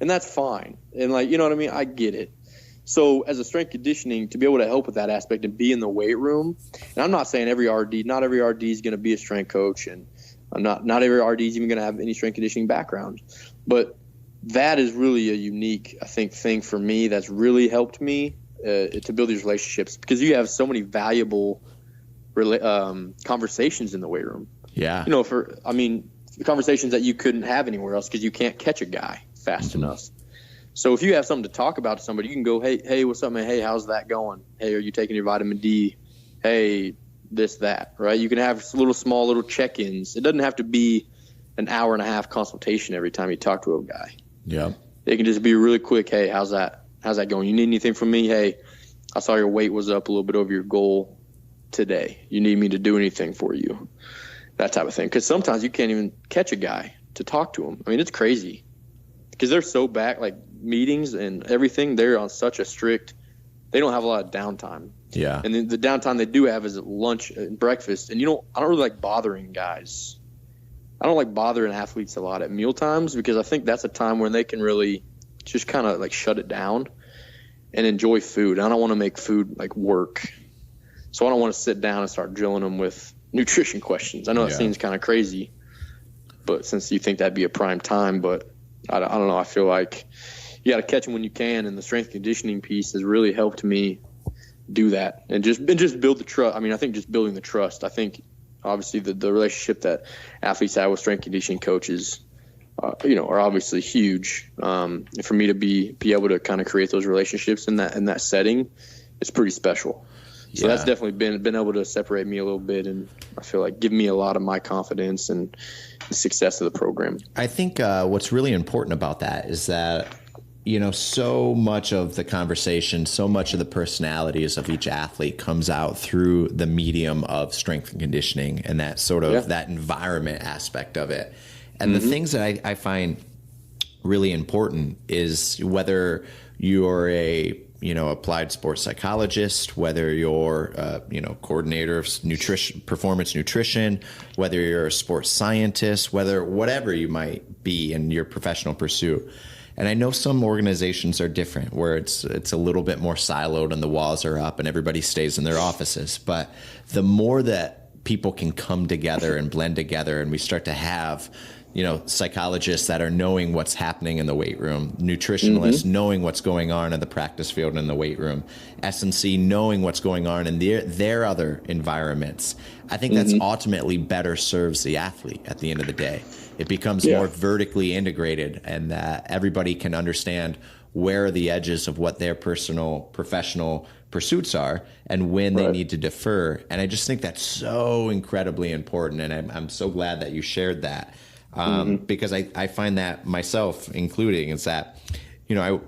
And that's fine. And you know what I mean? I get it. So as a strength conditioning, to be able to help with that aspect and be in the weight room, and I'm not saying not every RD is going to be a strength coach, and I'm not every RD is even going to have any strength conditioning background, but that is really a unique, I think, thing for me that's really helped me to build these relationships, because you have so many valuable conversations in the weight room. Yeah. The conversations that you couldn't have anywhere else because you can't catch a guy fast enough. So if you have something to talk about to somebody, you can go, hey, what's up, man? Hey, how's that going? Hey, are you taking your vitamin D? Hey, this, that, right? You can have small little check-ins. It doesn't have to be an hour and a half consultation every time you talk to a guy. Yeah. It can just be really quick. Hey, how's that going? You need anything from me? Hey, I saw your weight was up a little bit over your goal today. You need me to do anything for you? That type of thing. Because sometimes you can't even catch a guy to talk to him. I mean, it's crazy. Because they're so back, like meetings and everything, they're on such a strict, they don't have a lot of downtime. Yeah. And then the downtime they do have is at lunch and breakfast. And I don't really like bothering guys. I don't like bothering athletes a lot at meal times, because I think that's a time when they can really just kind of shut it down and enjoy food. I don't want to make food work. So I don't want to sit down and start drilling them with nutrition questions. I know it seems kind of crazy, but since you think that'd be a prime time, but I don't know. I feel like you got to catch them when you can, and the strength conditioning piece has really helped me do that and just build the trust. I mean, I think just building the trust. I think obviously the relationship that athletes have with strength conditioning coaches, are obviously huge. And for me to be able to kind of create those relationships in that setting, it's pretty special. So that's definitely been able to separate me a little bit, and I feel like give me a lot of my confidence and the success of the program. I think what's really important about that is that, so much of the conversation, so much of the personalities of each athlete comes out through the medium of strength and conditioning and that sort of that environment aspect of it. And the things that I find really important is whether you're a applied sports psychologist, whether you're coordinator of nutrition, performance nutrition, whether you're a sports scientist, whatever you might be in your professional pursuit. And I know some organizations are different, where it's a little bit more siloed and the walls are up and everybody stays in their offices. But the more that people can come together and blend together, and we start to have psychologists that are knowing what's happening in the weight room, nutritionalists knowing what's going on in the practice field in the weight room, S&C knowing what's going on in their other environments. I think that's ultimately better serves the athlete at the end of the day. It becomes more vertically integrated, and that everybody can understand where are the edges of what their personal professional pursuits are and when they need to defer. And I just think that's so incredibly important. And I'm so glad that you shared that. Because I find that myself including is that, I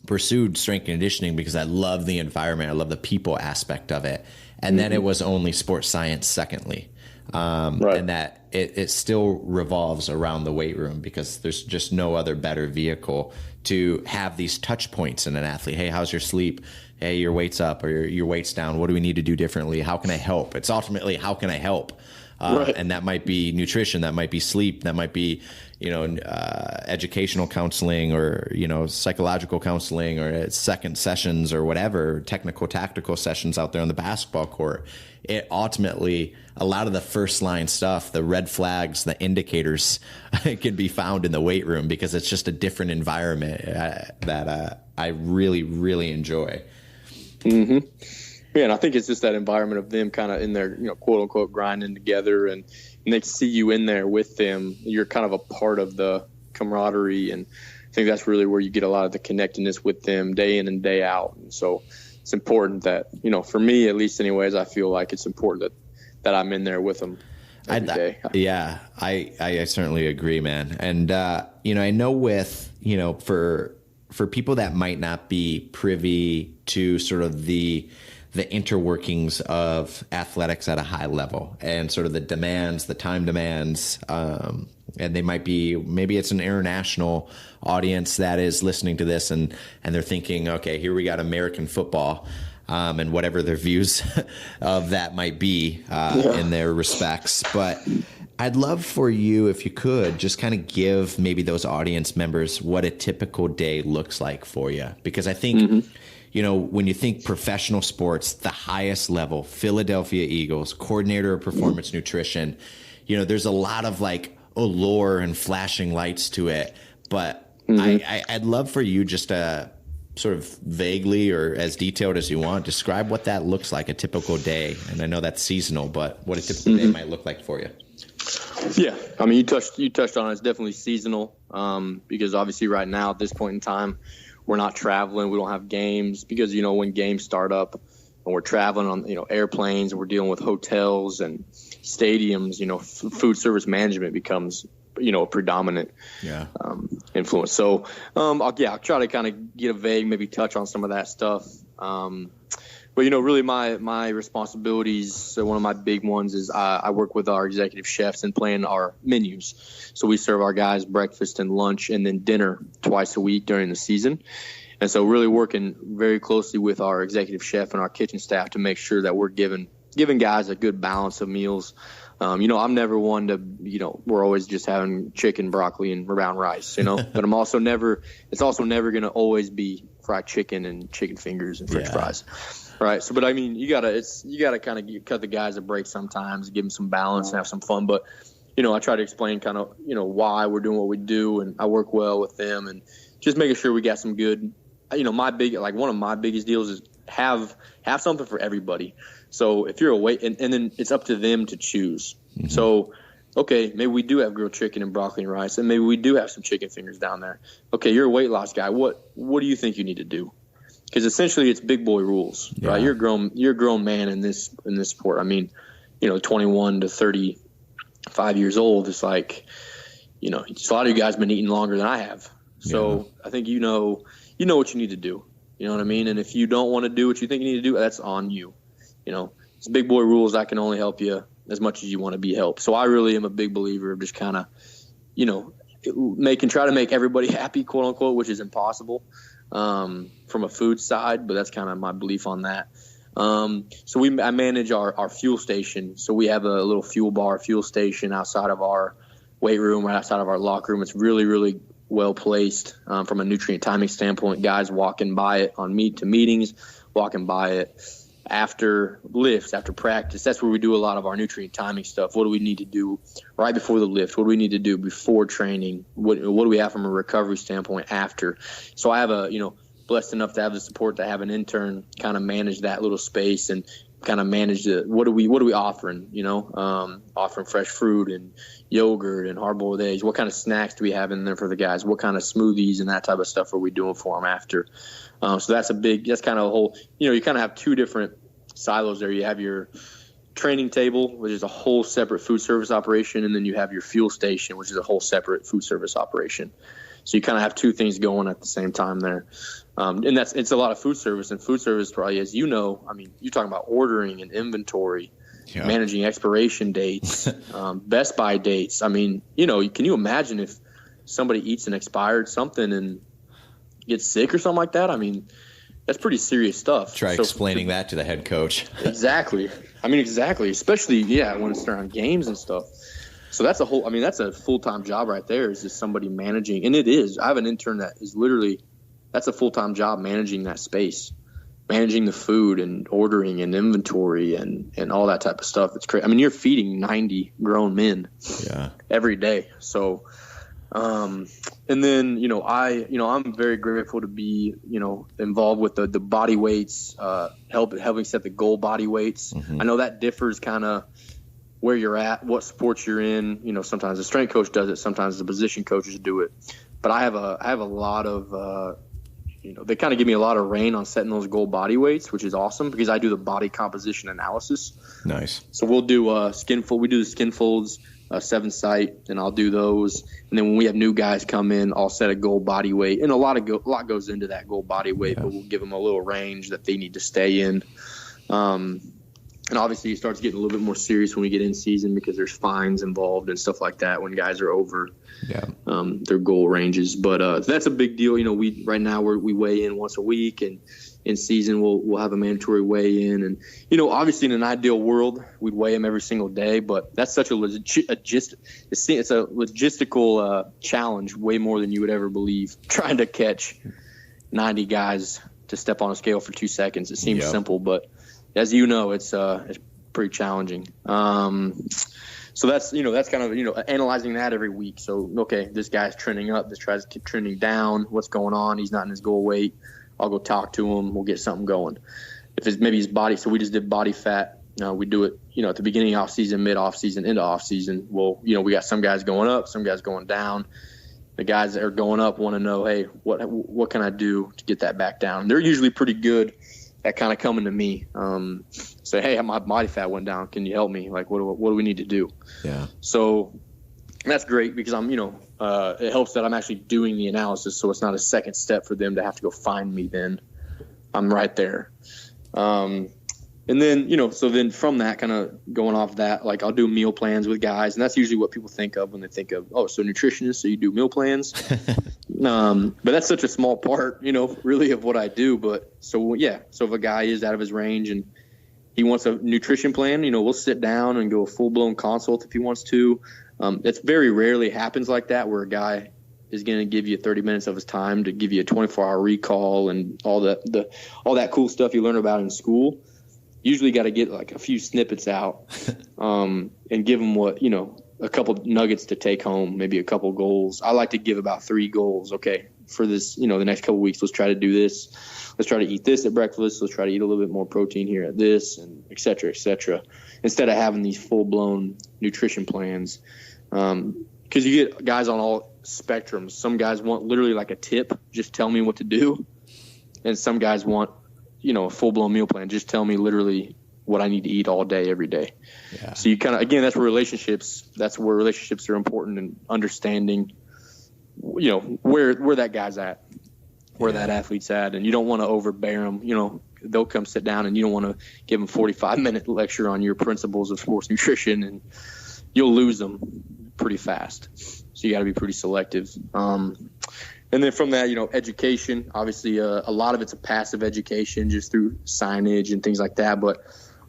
pursued strength and conditioning because I love the environment. I love the people aspect of it. And then it was only sports science secondly. And that it still revolves around the weight room because there's just no other better vehicle to have these touch points in an athlete. Hey, how's your sleep? Hey, your weight's up or your weight's down. What do we need to do differently? How can I help? It's ultimately, how can I help? And that might be nutrition, that might be sleep, that might be, educational counseling or, psychological counseling or second sessions or whatever, technical, tactical sessions out there on the basketball court. It ultimately, a lot of the first line stuff, the red flags, the indicators can be found in the weight room because it's just a different environment that I really, really enjoy. Yeah, and I think it's just that environment of them kind of in their, quote unquote, grinding together, and they see you in there with them. You're kind of a part of the camaraderie, and I think that's really where you get a lot of the connectedness with them day in and day out. And so it's important that, for me, at least anyways, I feel like it's important that I'm in there with them every day. Yeah, I certainly agree, man. And, I know with, for people that might not be privy to sort of the interworkings of athletics at a high level and sort of the demands, the time demands, and they might be, maybe it's an international audience that is listening to this and they're thinking, okay, here we got American football, and whatever their views of that might be in their respects. But I'd love for you, if you could, just kind of give maybe those audience members what a typical day looks like for you. Because I think, when you think professional sports, the highest level, Philadelphia Eagles, coordinator of performance nutrition, there's a lot of like allure and flashing lights to it. But I'd love for you just to sort of vaguely or as detailed as you want, describe what that looks like, a typical day. And I know that's seasonal, but what a typical day might look like for you. Yeah, I mean, you touched on it. It's definitely seasonal because obviously right now at this point in time, we're not traveling. We don't have games because, when games start up and we're traveling on, airplanes and we're dealing with hotels and stadiums, food service management becomes, a predominant influence. So, I'll try to kind of get a vague, maybe touch on some of that stuff. But, really my responsibilities, so one of my big ones is I work with our executive chefs and plan our menus. So we serve our guys breakfast and lunch and then dinner twice a week during the season. And so really working very closely with our executive chef and our kitchen staff to make sure that we're giving guys a good balance of meals. I'm never one to, we're always just having chicken, broccoli, and brown rice, but it's also never going to always be fried chicken and chicken fingers and French fries. Right. So, but I mean, you gotta kind of cut the guys a break sometimes, give them some balance and have some fun. But, I try to explain kind of, why we're doing what we do, and I work well with them and just making sure we got some good, one of my biggest deals is have something for everybody. So if you're away, and then it's up to them to choose. So, okay, maybe we do have grilled chicken and broccoli and rice, and maybe we do have some chicken fingers down there. Okay, you're a weight loss guy. What do you think you need to do? Because essentially it's big boy rules, right? You're a grown man in this sport. I mean, 21 to 35 years old. It's like, a lot of you guys been eating longer than I have. So I think you know what you need to do. You know what I mean? And if you don't want to do what you think you need to do, that's on you. You know, it's big boy rules. I can only help you as much as you want to be helped. So I really am a big believer of just kind of, you know, try to make everybody happy, quote unquote, which is impossible from a food side, but that's kind of my belief on that. So I manage our fuel station. So we have a little fuel station outside of our weight room, right outside of our locker room. It's really, really well placed from a nutrient timing standpoint. Guys walking by it on meetings, walking by it after lifts, after practice. That's where we do a lot of our nutrient timing stuff. What do we need to do right before the lift? What do we need to do before training? What do we have from a recovery standpoint after? So I have blessed enough to have the support to have an intern kind of manage that little space and kind of manage what are we offering, offering fresh fruit and yogurt and hard-boiled eggs. What kind of snacks do we have in there for the guys? What kind of smoothies and that type of stuff are we doing for them after? So that's kind of a whole, you kind of have two different silos there. You have your training table, which is a whole separate food service operation, and then you have your fuel station, which is a whole separate food service operation. So you kind of have two things going at the same time there. And it's a lot of food service, and food service probably, as you know, I mean, you're talking about ordering and inventory, managing expiration dates, best by dates. I mean, can you imagine if somebody eats an expired something and gets sick or something like that? I mean, that's pretty serious stuff. Try explaining that to the head coach. Exactly. I mean, exactly. Especially, when it's around games and stuff. So that's a full-time job right there, is just somebody managing. And it is. I have an intern that is literally, that's a full-time job, managing that space, managing the food and ordering and inventory and all that type of stuff. It's crazy. I mean, you're feeding 90 grown men every day. So, and then, I'm very grateful to be, involved with the body weights, helping set the goal body weights. Mm-hmm. I know that differs kind of where you're at, what sports you're in. Sometimes the strength coach does it, sometimes the position coaches do it. But I have a lot of, they kind of give me a lot of reign on setting those goal body weights, which is awesome because I do the body composition analysis. Nice. So we'll do we do the skin folds, 7 site, and I'll do those. And then when we have new guys come in, I'll set a goal body weight, and a lot goes into that goal body weight, but we'll give them a little range that they need to stay in. And obviously, it starts getting a little bit more serious when we get in season because there's fines involved and stuff like that when guys are over their goal ranges. But that's a big deal. We weigh in once a week, and in season we'll have a mandatory weigh in. And obviously, in an ideal world, we'd weigh them every single day. But that's such it's a logistical challenge, way more than you would ever believe. Trying to catch 90 guys to step on a scale for 2 seconds. It seems simple, but as you know, it's pretty challenging. So that's kind of, analyzing that every week. So, okay, this guy's trending up. This tries to keep trending down. What's going on? He's not in his goal weight. I'll go talk to him. We'll get something going. If it's maybe his body. So we just did body fat. We do it, at the beginning of off season, mid off season, into off season. Well, we got some guys going up, some guys going down. The guys that are going up want to know, hey, what can I do to get that back down? They're usually pretty good at kind of coming to me, say, hey, my body fat went down. Can you help me? Like, what do we need to do? Yeah. So that's great because I'm, it helps that I'm actually doing the analysis. So it's not a second step for them to have to go find me. Then I'm right there. And then, so then from that, kind of going off that, like I'll do meal plans with guys. And that's usually what people think of when they think of, so nutritionists, so you do meal plans. But that's such a small part, really of what I do. But so if a guy is out of his range and he wants a nutrition plan, we'll sit down and go a full-blown consult if he wants to. It's very rarely happens like that where a guy is going to give you 30 minutes of his time to give you a 24-hour recall and all that cool stuff you learn about in school. Usually got to get like a few snippets out and give them a couple nuggets to take home, maybe a couple goals. I like to give about 3 goals. Okay, for this, the next couple weeks, let's try to do this. Let's try to eat this at breakfast. Let's try to eat a little bit more protein here at this, and et cetera, instead of having these full-blown nutrition plans. Because you get guys on all spectrums. Some guys want literally like a tip, just tell me what to do. And some guys want a full-blown meal plan. Just tell me literally what I need to eat all day, every day. Yeah. So you kind of, again, that's where relationships are important, and understanding, where that guy's at, where that athlete's at, and you don't want to overbear them. They'll come sit down, and you don't want to give them 45-minute lecture on your principles of sports nutrition, and you'll lose them pretty fast. So you got to be pretty selective. And then from that, education, obviously a lot of it's a passive education just through signage and things like that. But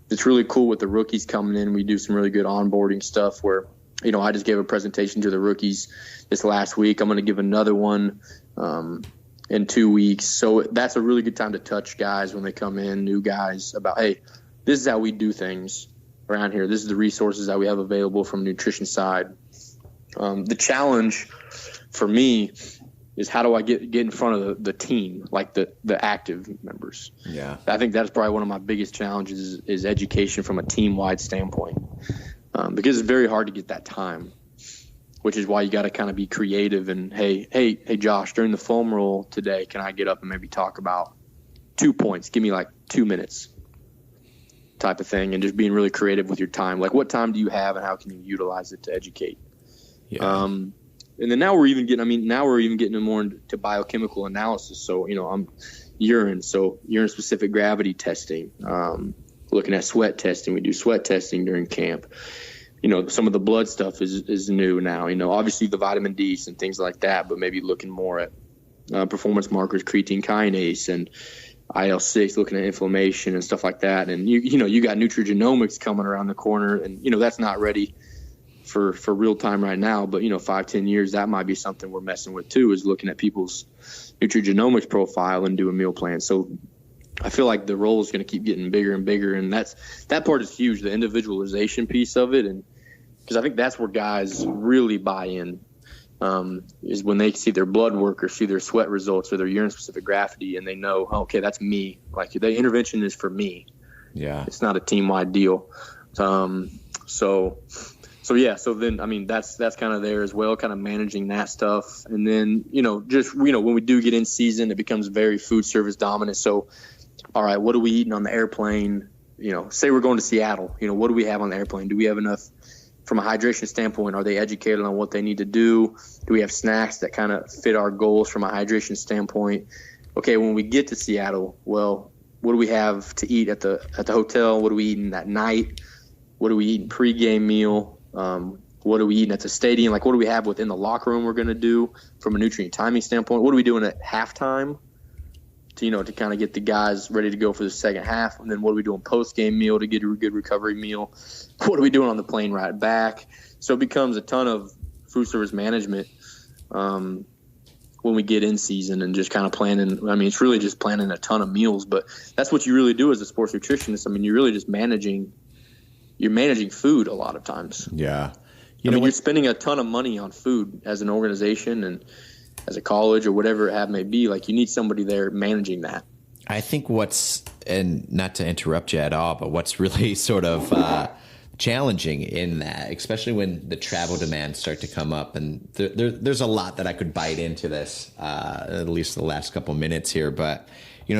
it's really cool with the rookies coming in. We do some really good onboarding stuff where, I just gave a presentation to the rookies this last week. I'm going to give another one in 2 weeks. So that's a really good time to touch guys when they come in, new guys, about, hey, this is how we do things around here. This is the resources that we have available from the nutrition side. The challenge for me is how do I get in front of the team, like the active members. Yeah. I think that's probably one of my biggest challenges is education from a team-wide standpoint, because it's very hard to get that time, which is why you got to kind of be creative and, hey, Josh, during the foam roll today, can I get up and maybe talk about 2 points? Give me like 2 minutes type of thing, and just being really creative with your time. Like, what time do you have and how can you utilize it to educate? Yeah. And then now we're even getting more into biochemical analysis. So, I'm urine specific gravity testing, looking at sweat testing. We do sweat testing during camp. Some of the blood stuff is new now, obviously the vitamin D's and things like that, but maybe looking more at performance markers, creatine kinase and IL-6, looking at inflammation and stuff like that. And you got nutrigenomics coming around the corner, and that's not ready for real time right now, but 5-10 years, that might be something we're messing with too, is looking at people's nutrigenomics profile and do a meal plan. So I feel like the role is going to keep getting bigger and bigger, and that part is huge, the individualization piece of it, and because I think that's where guys really buy in, is when they see their blood work or see their sweat results or their urine specific gravity, and they know, okay, that's me. Like, the intervention is for me. Yeah, it's not a team wide deal. So then, that's kind of there as well, kind of managing that stuff. And then, when we do get in season, it becomes very food service dominant. So, all right, what are we eating on the airplane? Say we're going to Seattle, what do we have on the airplane? Do we have enough from a hydration standpoint? Are they educated on what they need to do? Do we have snacks that kind of fit our goals from a hydration standpoint? Okay, when we get to Seattle, well, what do we have to eat at the hotel? What are we eating that night? What are we eating pregame meal? What are we eating at the stadium? Like, what do we have within the locker room we're going to do from a nutrient timing standpoint? What are we doing at halftime to kind of get the guys ready to go for the second half? And then what are we doing post-game meal to get a good recovery meal? What are we doing on the plane ride back? So it becomes a ton of food service management when we get in season, and just kind of planning. It's really just planning a ton of meals, but that's what you really do as a sports nutritionist. You're really just managing food a lot of times. Yeah. You're spending a ton of money on food as an organization and as a college or whatever it may be. Like, you need somebody there managing that. I think and not to interrupt you at all, but what's really sort of challenging in that, especially when the travel demands start to come up, and there's a lot that I could bite into this, at least the last couple minutes here, but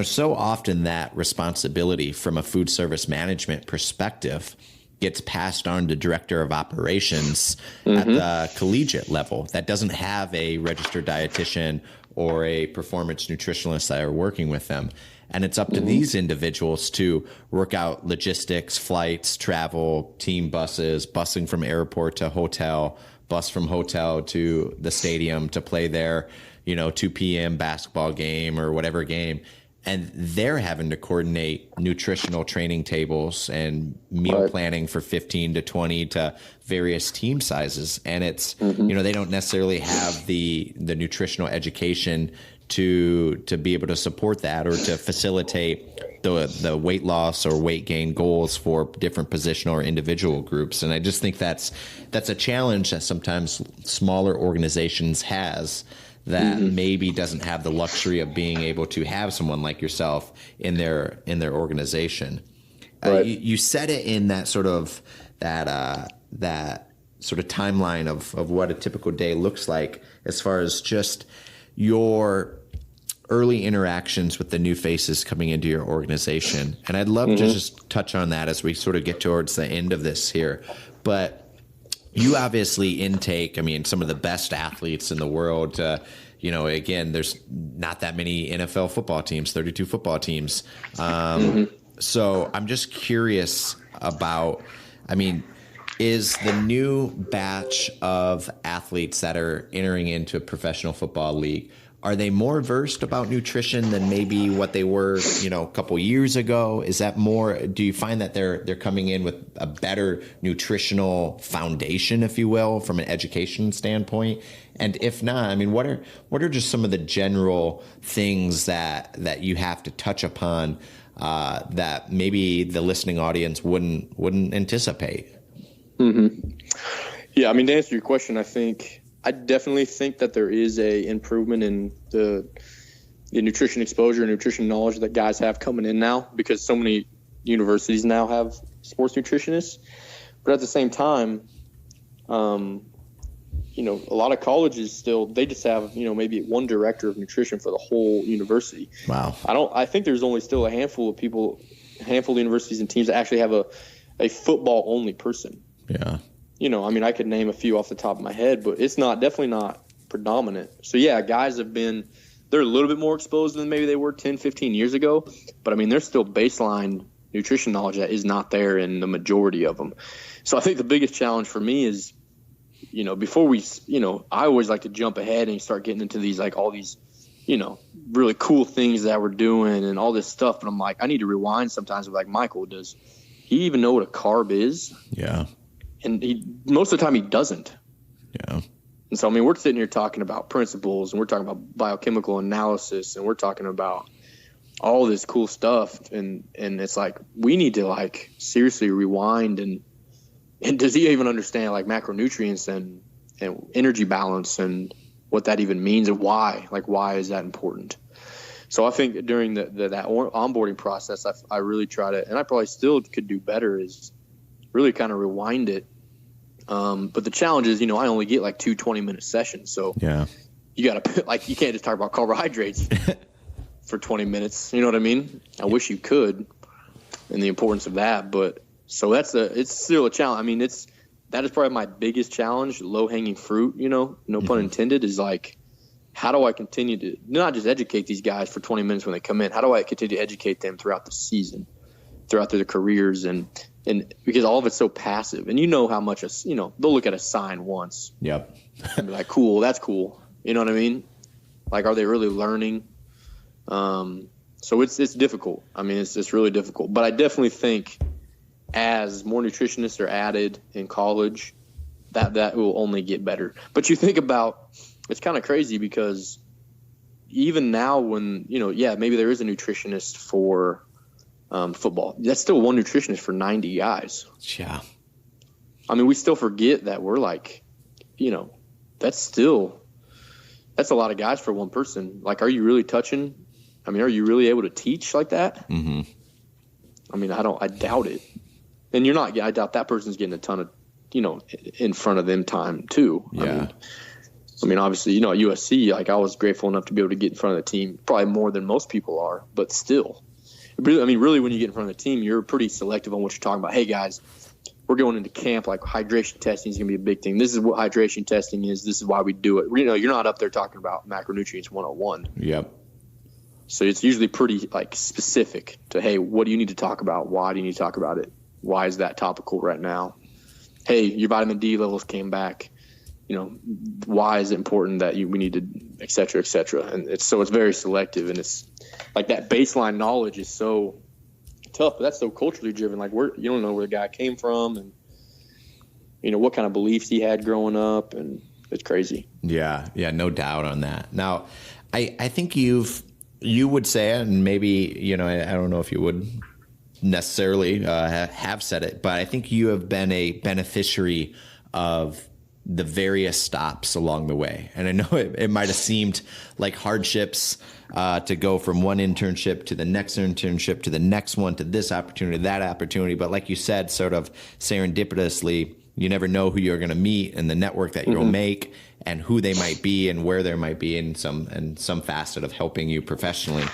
so often that responsibility from a food service management perspective gets passed on to director of operations at the collegiate level that doesn't have a registered dietitian or a performance nutritionist that are working with them. And it's up to these individuals to work out logistics, flights, travel, team buses, busing from airport to hotel, bus from hotel to the stadium to play their, 2 p.m. basketball game or whatever game. And they're having to coordinate nutritional training tables and meal planning for 15 to 20 to various team sizes. And it's, they don't necessarily have the nutritional education to be able to support that or to facilitate the weight loss or weight gain goals for different positional or individual groups. And I just think that's a challenge that sometimes smaller organizations has, that maybe doesn't have the luxury of being able to have someone like yourself in their organization. Right. You said it in that sort of that sort of timeline of what a typical day looks like, as far as just your early interactions with the new faces coming into your organization. And I'd love to just touch on that as we sort of get towards the end of this here. But you obviously intake, I mean, some of the best athletes in the world. Again, there's not that many NFL football teams, 32 football teams. So I'm just curious about, I mean, is the new batch of athletes that are entering into a professional football league, are they more versed about nutrition than maybe what they were, a couple years ago? Is that more, do you find that they're coming in with a better nutritional foundation, if you will, from an education standpoint? And if not, I mean, what are just some of the general things that you have to touch upon that maybe the listening audience wouldn't anticipate? Yeah, I mean, to answer your question, I definitely think that there is a improvement in the nutrition exposure and nutrition knowledge that guys have coming in now, because so many universities now have sports nutritionists. But at the same time, a lot of colleges still, they just have, maybe one director of nutrition for the whole university. Wow. I think there's only still a handful of universities and teams that actually have a football only person. Yeah. I could name a few off the top of my head, but it's definitely not predominant. So yeah, guys they're a little bit more exposed than maybe they were 10, 15 years ago, but I mean, there's still baseline nutrition knowledge that is not there in the majority of them. So I think the biggest challenge for me is, before we, I always like to jump ahead and start getting into these, like all these, really cool things that we're doing and all this stuff. But I'm like, I need to rewind sometimes with, like, Michael, does he even know what a carb is? Yeah. And most of the time he doesn't. Yeah. And so, I mean, we're sitting here talking about principles, and we're talking about biochemical analysis, and we're talking about all this cool stuff. And it's like, we need to, like, seriously rewind. And does he even understand, like, macronutrients and energy balance and what that even means and why? Like, why is that important? So I think during that onboarding process, I really try to, and I probably still could do better, is really kind of rewind it. But the challenge is, I only get like 2 20-minute sessions. So yeah, you got to, like, you can't just talk about carbohydrates for 20 minutes. You know what I mean? I wish you could, and the importance of that. But so it's still a challenge. I mean, that is probably my biggest challenge, low hanging fruit, no pun intended, is like, how do I continue to not just educate these guys for 20 minutes when they come in? How do I continue to educate them throughout the season, throughout their careers? And because all of it's so passive, and how much they'll look at a sign once. Yep. And be like, cool, that's cool. You know what I mean? Like, are they really learning? So it's difficult. I mean, it's really difficult. But I definitely think as more nutritionists are added in college, that will only get better. But you think about, it's kind of crazy because even now when, maybe there is a nutritionist for football, that's still one nutritionist for 90 guys. Yeah. I mean, we still forget that we're like, that's a lot of guys for one person. Like, are you really touching? I mean, are you really able to teach like that? Mm-hmm. I mean, I doubt it. And you're not, I doubt that person's getting a ton of, in front of them time too. Yeah. I mean, obviously, at USC, like, I was grateful enough to be able to get in front of the team, probably more than most people are, but still. Really, when you get in front of the team, you're pretty selective on what you're talking about. Hey, guys, we're going into camp. Like, hydration testing is going to be a big thing. This is what hydration testing is. This is why we do it. You're not up there talking about macronutrients 101. Yep. So it's usually pretty, like, specific to, hey, what do you need to talk about? Why do you need to talk about it? Why is that topical right now? Hey, your vitamin D levels came back. Why is it important that we need to, et cetera, et cetera. And it's very selective, and it's like that baseline knowledge is so tough, but that's so culturally driven. Like, you don't know where the guy came from and, what kind of beliefs he had growing up, and it's crazy. Yeah. Yeah. No doubt on that. Now, I think you would say, and maybe, I don't know if you would necessarily have said it, but I think you have been a beneficiary of the various stops along the way. And I know it might have seemed like hardships to go from one internship to the next internship to the next one to this opportunity, that opportunity. But like you said, sort of serendipitously, you never know who you're going to meet and the network that you'll make and who they might be and where there might be in some facet of helping you professionally.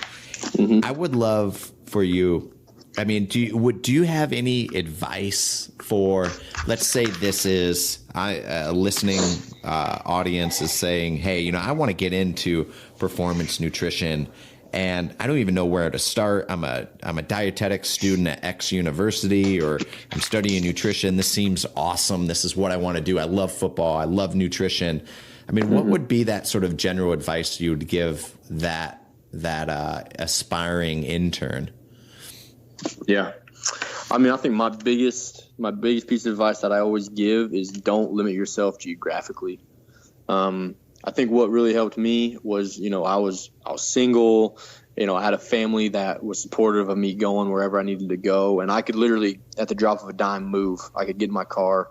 I would love for you I mean, do you have any advice for, let's say this is a listening audience is saying, hey, you know, I want to get into performance nutrition and I don't even know where to start. I'm a dietetics student at X university, or I'm studying nutrition. This seems awesome. This is what I want to do. I love football. I love nutrition. I mean, what would be that sort of general advice you would give that aspiring intern? Yeah. I mean, I think my biggest piece of advice that I always give is don't limit yourself geographically. I think what really helped me was, you know, I was single, you know, I had a family that was supportive of me going wherever I needed to go. And I could literally, at the drop of a dime, move. I could get in my car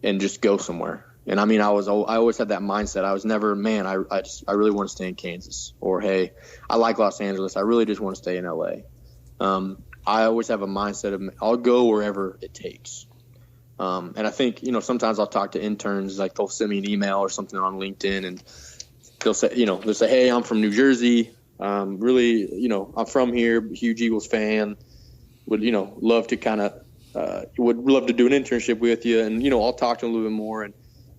and just go somewhere. And I mean, I always had that mindset. I was never, man, I really want to stay in Kansas, or, hey, I like Los Angeles. I really just want to stay in LA. I always have a mindset of I'll go wherever it takes. And I think, you know, sometimes I'll talk to interns, like they'll send me an email or something on LinkedIn, and they'll say, hey, I'm from New Jersey. Really, you know, I'm from here, huge Eagles fan. Would, you know, love to kind of, would love to do an internship with you. And, you know, I'll talk to them a little bit more. And,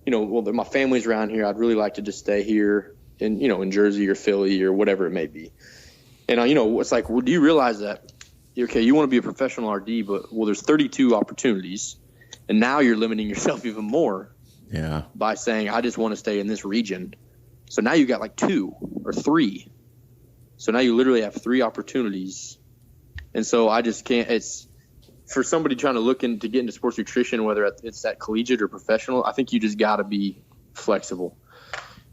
you know, well, my family's around here. I'd really like to just stay here in, you know, in Jersey or Philly or whatever it may be. And, you know, it's like, well, do you realize that, okay, you want to be a professional RD, but, well, there's 32 opportunities, and now you're limiting yourself even more by saying, I just want to stay in this region. So now you got like 2 or 3. So now you literally have 3 opportunities. And so I just can't, it's for somebody trying to get into sports nutrition, whether it's that collegiate or professional, I think you just got to be flexible.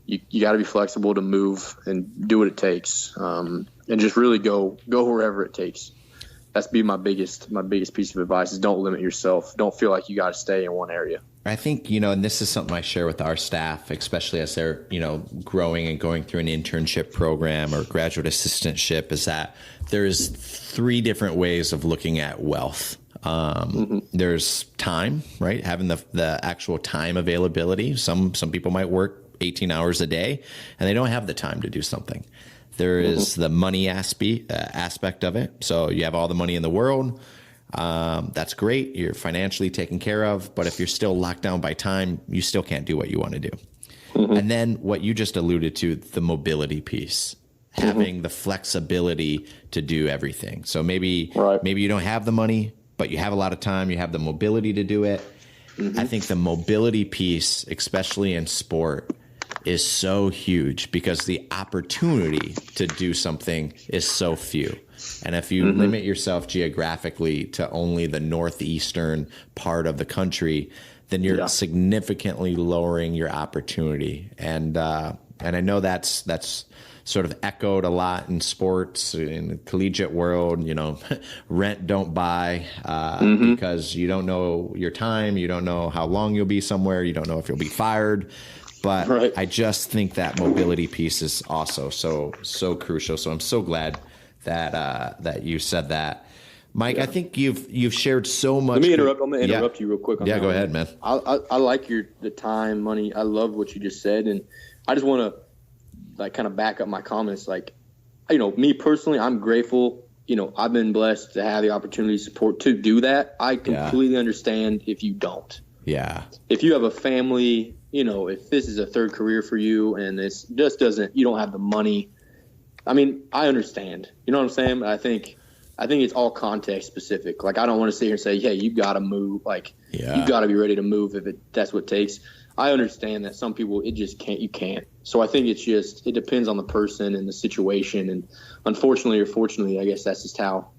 You got to be flexible to move and do what it takes. And just really go wherever it takes. That's be my biggest piece of advice is don't limit yourself. Don't feel like you got to stay in one area. I think, you know, and this is something I share with our staff, especially as they're, you know, growing and going through an internship program or graduate assistantship, is that there's 3 different ways of looking at wealth. There's time, right? Having the actual time availability. Some people might work 18 hours a day and they don't have the time to do something. There is the money aspect of it. So you have all the money in the world. That's great. You're financially taken care of. But if you're still locked down by time, you still can't do what you want to do. And then what you just alluded to, the mobility piece, having the flexibility to do everything. So maybe you don't have the money, but you have a lot of time. You have the mobility to do it. I think the mobility piece, especially in sport, is so huge because the opportunity to do something is so few. And if you limit yourself geographically to only the northeastern part of the country, then you're significantly lowering your opportunity. And I know that's sort of echoed a lot in sports, in the collegiate world, you know, rent, don't buy, because you don't know your time. You don't know how long you'll be somewhere. You don't know if you'll be fired. But I just think that mobility piece is also so crucial. So I'm so glad that you said that, Mike. I think you've shared so much. Let me interrupt. I'm gonna interrupt you real quick. Go ahead, man. I like the time, money. I love what you just said, and I just want to like kind of back up my comments. Like, you know, me personally, I'm grateful. You know, I've been blessed to have the opportunity to do that. I completely understand if you don't. Yeah. If you have a family, you know, if this is a third career for you and it's just you don't have the money. I mean, I understand. You know what I'm saying? I think it's all context specific. Like, I don't want to sit here and say, hey, you got to move. Like, you got to be ready to move if that's what it takes. I understand that some people, you can't. So I think it depends on the person and the situation. And unfortunately or fortunately, I guess that's just how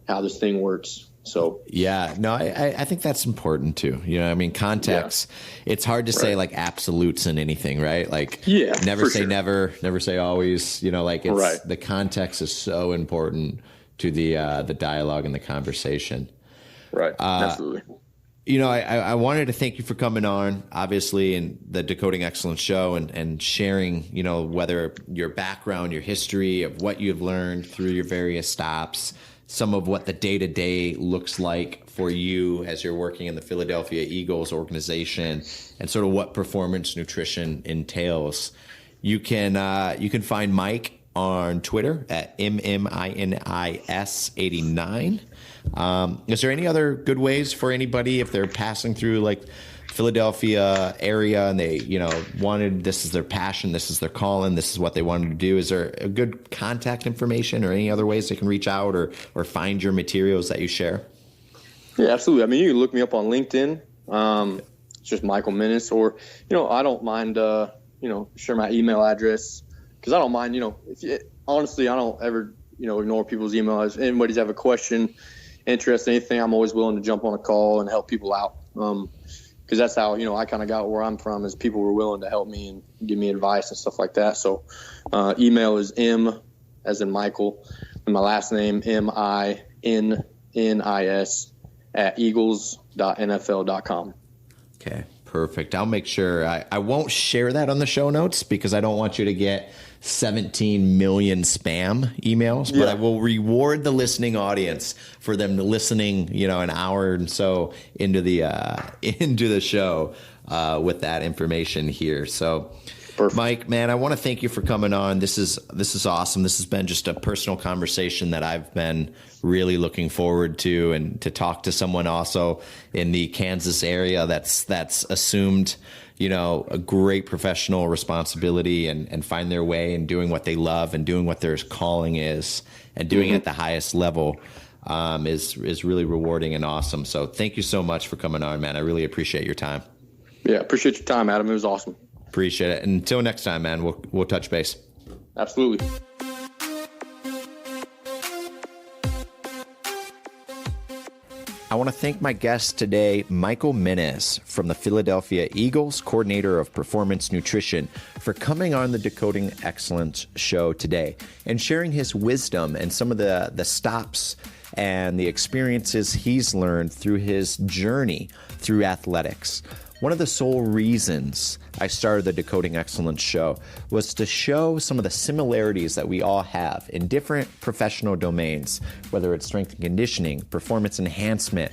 this thing works. So I think that's important too. You know, I mean, context. It's hard to say like absolutes in anything, right? Like, never say never, never say always. You know, like it's the context is so important to the dialogue and the conversation. Right. Absolutely. You know, I wanted to thank you for coming on, obviously, in the Decoding Excellence Show and sharing, you know, whether your background, your history of what you've learned through your various stops, some of what the day-to-day looks like for you as you're working in the Philadelphia Eagles organization and sort of what performance nutrition entails. You can find Mike on Twitter at MMINIS89. Is there any other good ways for anybody if they're passing through like Philadelphia area and they, wanted, this is their passion, this is their calling, this is what they wanted to do? Is there a good contact information or any other ways they can reach out or find your materials that you share? Yeah, absolutely. I mean, you can look me up on LinkedIn. It's just Michael Minnis, or, I don't mind, share my email address, because I don't mind, honestly, I don't ever, ignore people's emails. If anybody's have a question, interest, anything, I'm always willing to jump on a call and help people out. Because that's how, I kind of got where I'm from, is people were willing to help me and give me advice and stuff like that. So email is M as in Michael, and my last name, MINNIS @eagles.nfl.com. Okay, perfect. I'll make sure I won't share that on the show notes because I don't want you to get 17 million spam emails, but I will reward the listening audience for them listening, an hour and so into the show with that information here. So perfect. Mike, man, I want to thank you for coming on. This is awesome. This has been just a personal conversation that I've been really looking forward to, and to talk to someone also in the Kansas area that's assumed, a great professional responsibility and find their way and doing what they love and doing what their calling is and doing it at the highest level is really rewarding and awesome. So thank you so much for coming on, man. I really appreciate your time. Yeah, appreciate your time, Adam. It was awesome. Appreciate it. And until next time, man, we'll touch base. Absolutely. I want to thank my guest today, Michael Minnis from the Philadelphia Eagles, coordinator of performance nutrition, for coming on the Decoding Excellence Show today and sharing his wisdom and some of the stops and the experiences he's learned through his journey through athletics. One of the sole reasons I started the Decoding Excellence Show was to show some of the similarities that we all have in different professional domains, whether it's strength and conditioning, performance enhancement,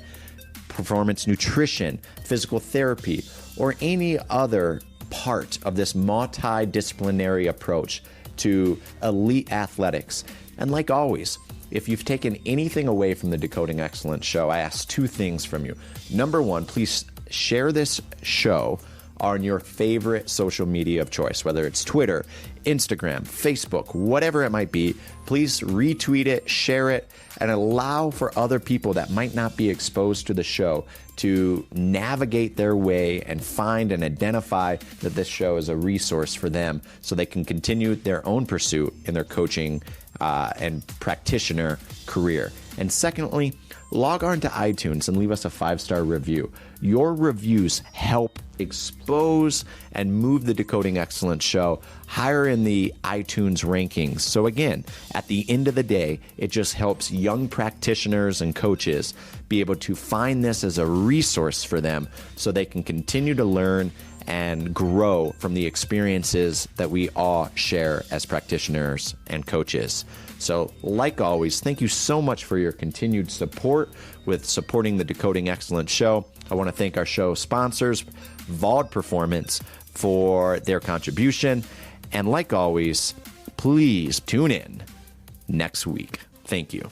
performance nutrition, physical therapy, or any other part of this multidisciplinary approach to elite athletics. And like always, if you've taken anything away from the Decoding Excellence Show, I ask two things from you. Number one, please share this show on your favorite social media of choice, whether it's Twitter, Instagram, Facebook, whatever it might be. Please retweet it, share it, and allow for other people that might not be exposed to the show to navigate their way and find and identify that this show is a resource for them so they can continue their own pursuit in their coaching and practitioner career. And secondly, log on to iTunes and leave us a 5-star review. Your reviews help expose and move the Decoding Excellence Show higher in the iTunes rankings. So again, at the end of the day, it just helps young practitioners and coaches be able to find this as a resource for them so they can continue to learn and grow from the experiences that we all share as practitioners and coaches. So like always, thank you so much for your continued support with supporting the Decoding Excellence Show. I want to thank our show sponsors, Vaude Performance, for their contribution. And like always, please tune in next week. Thank you.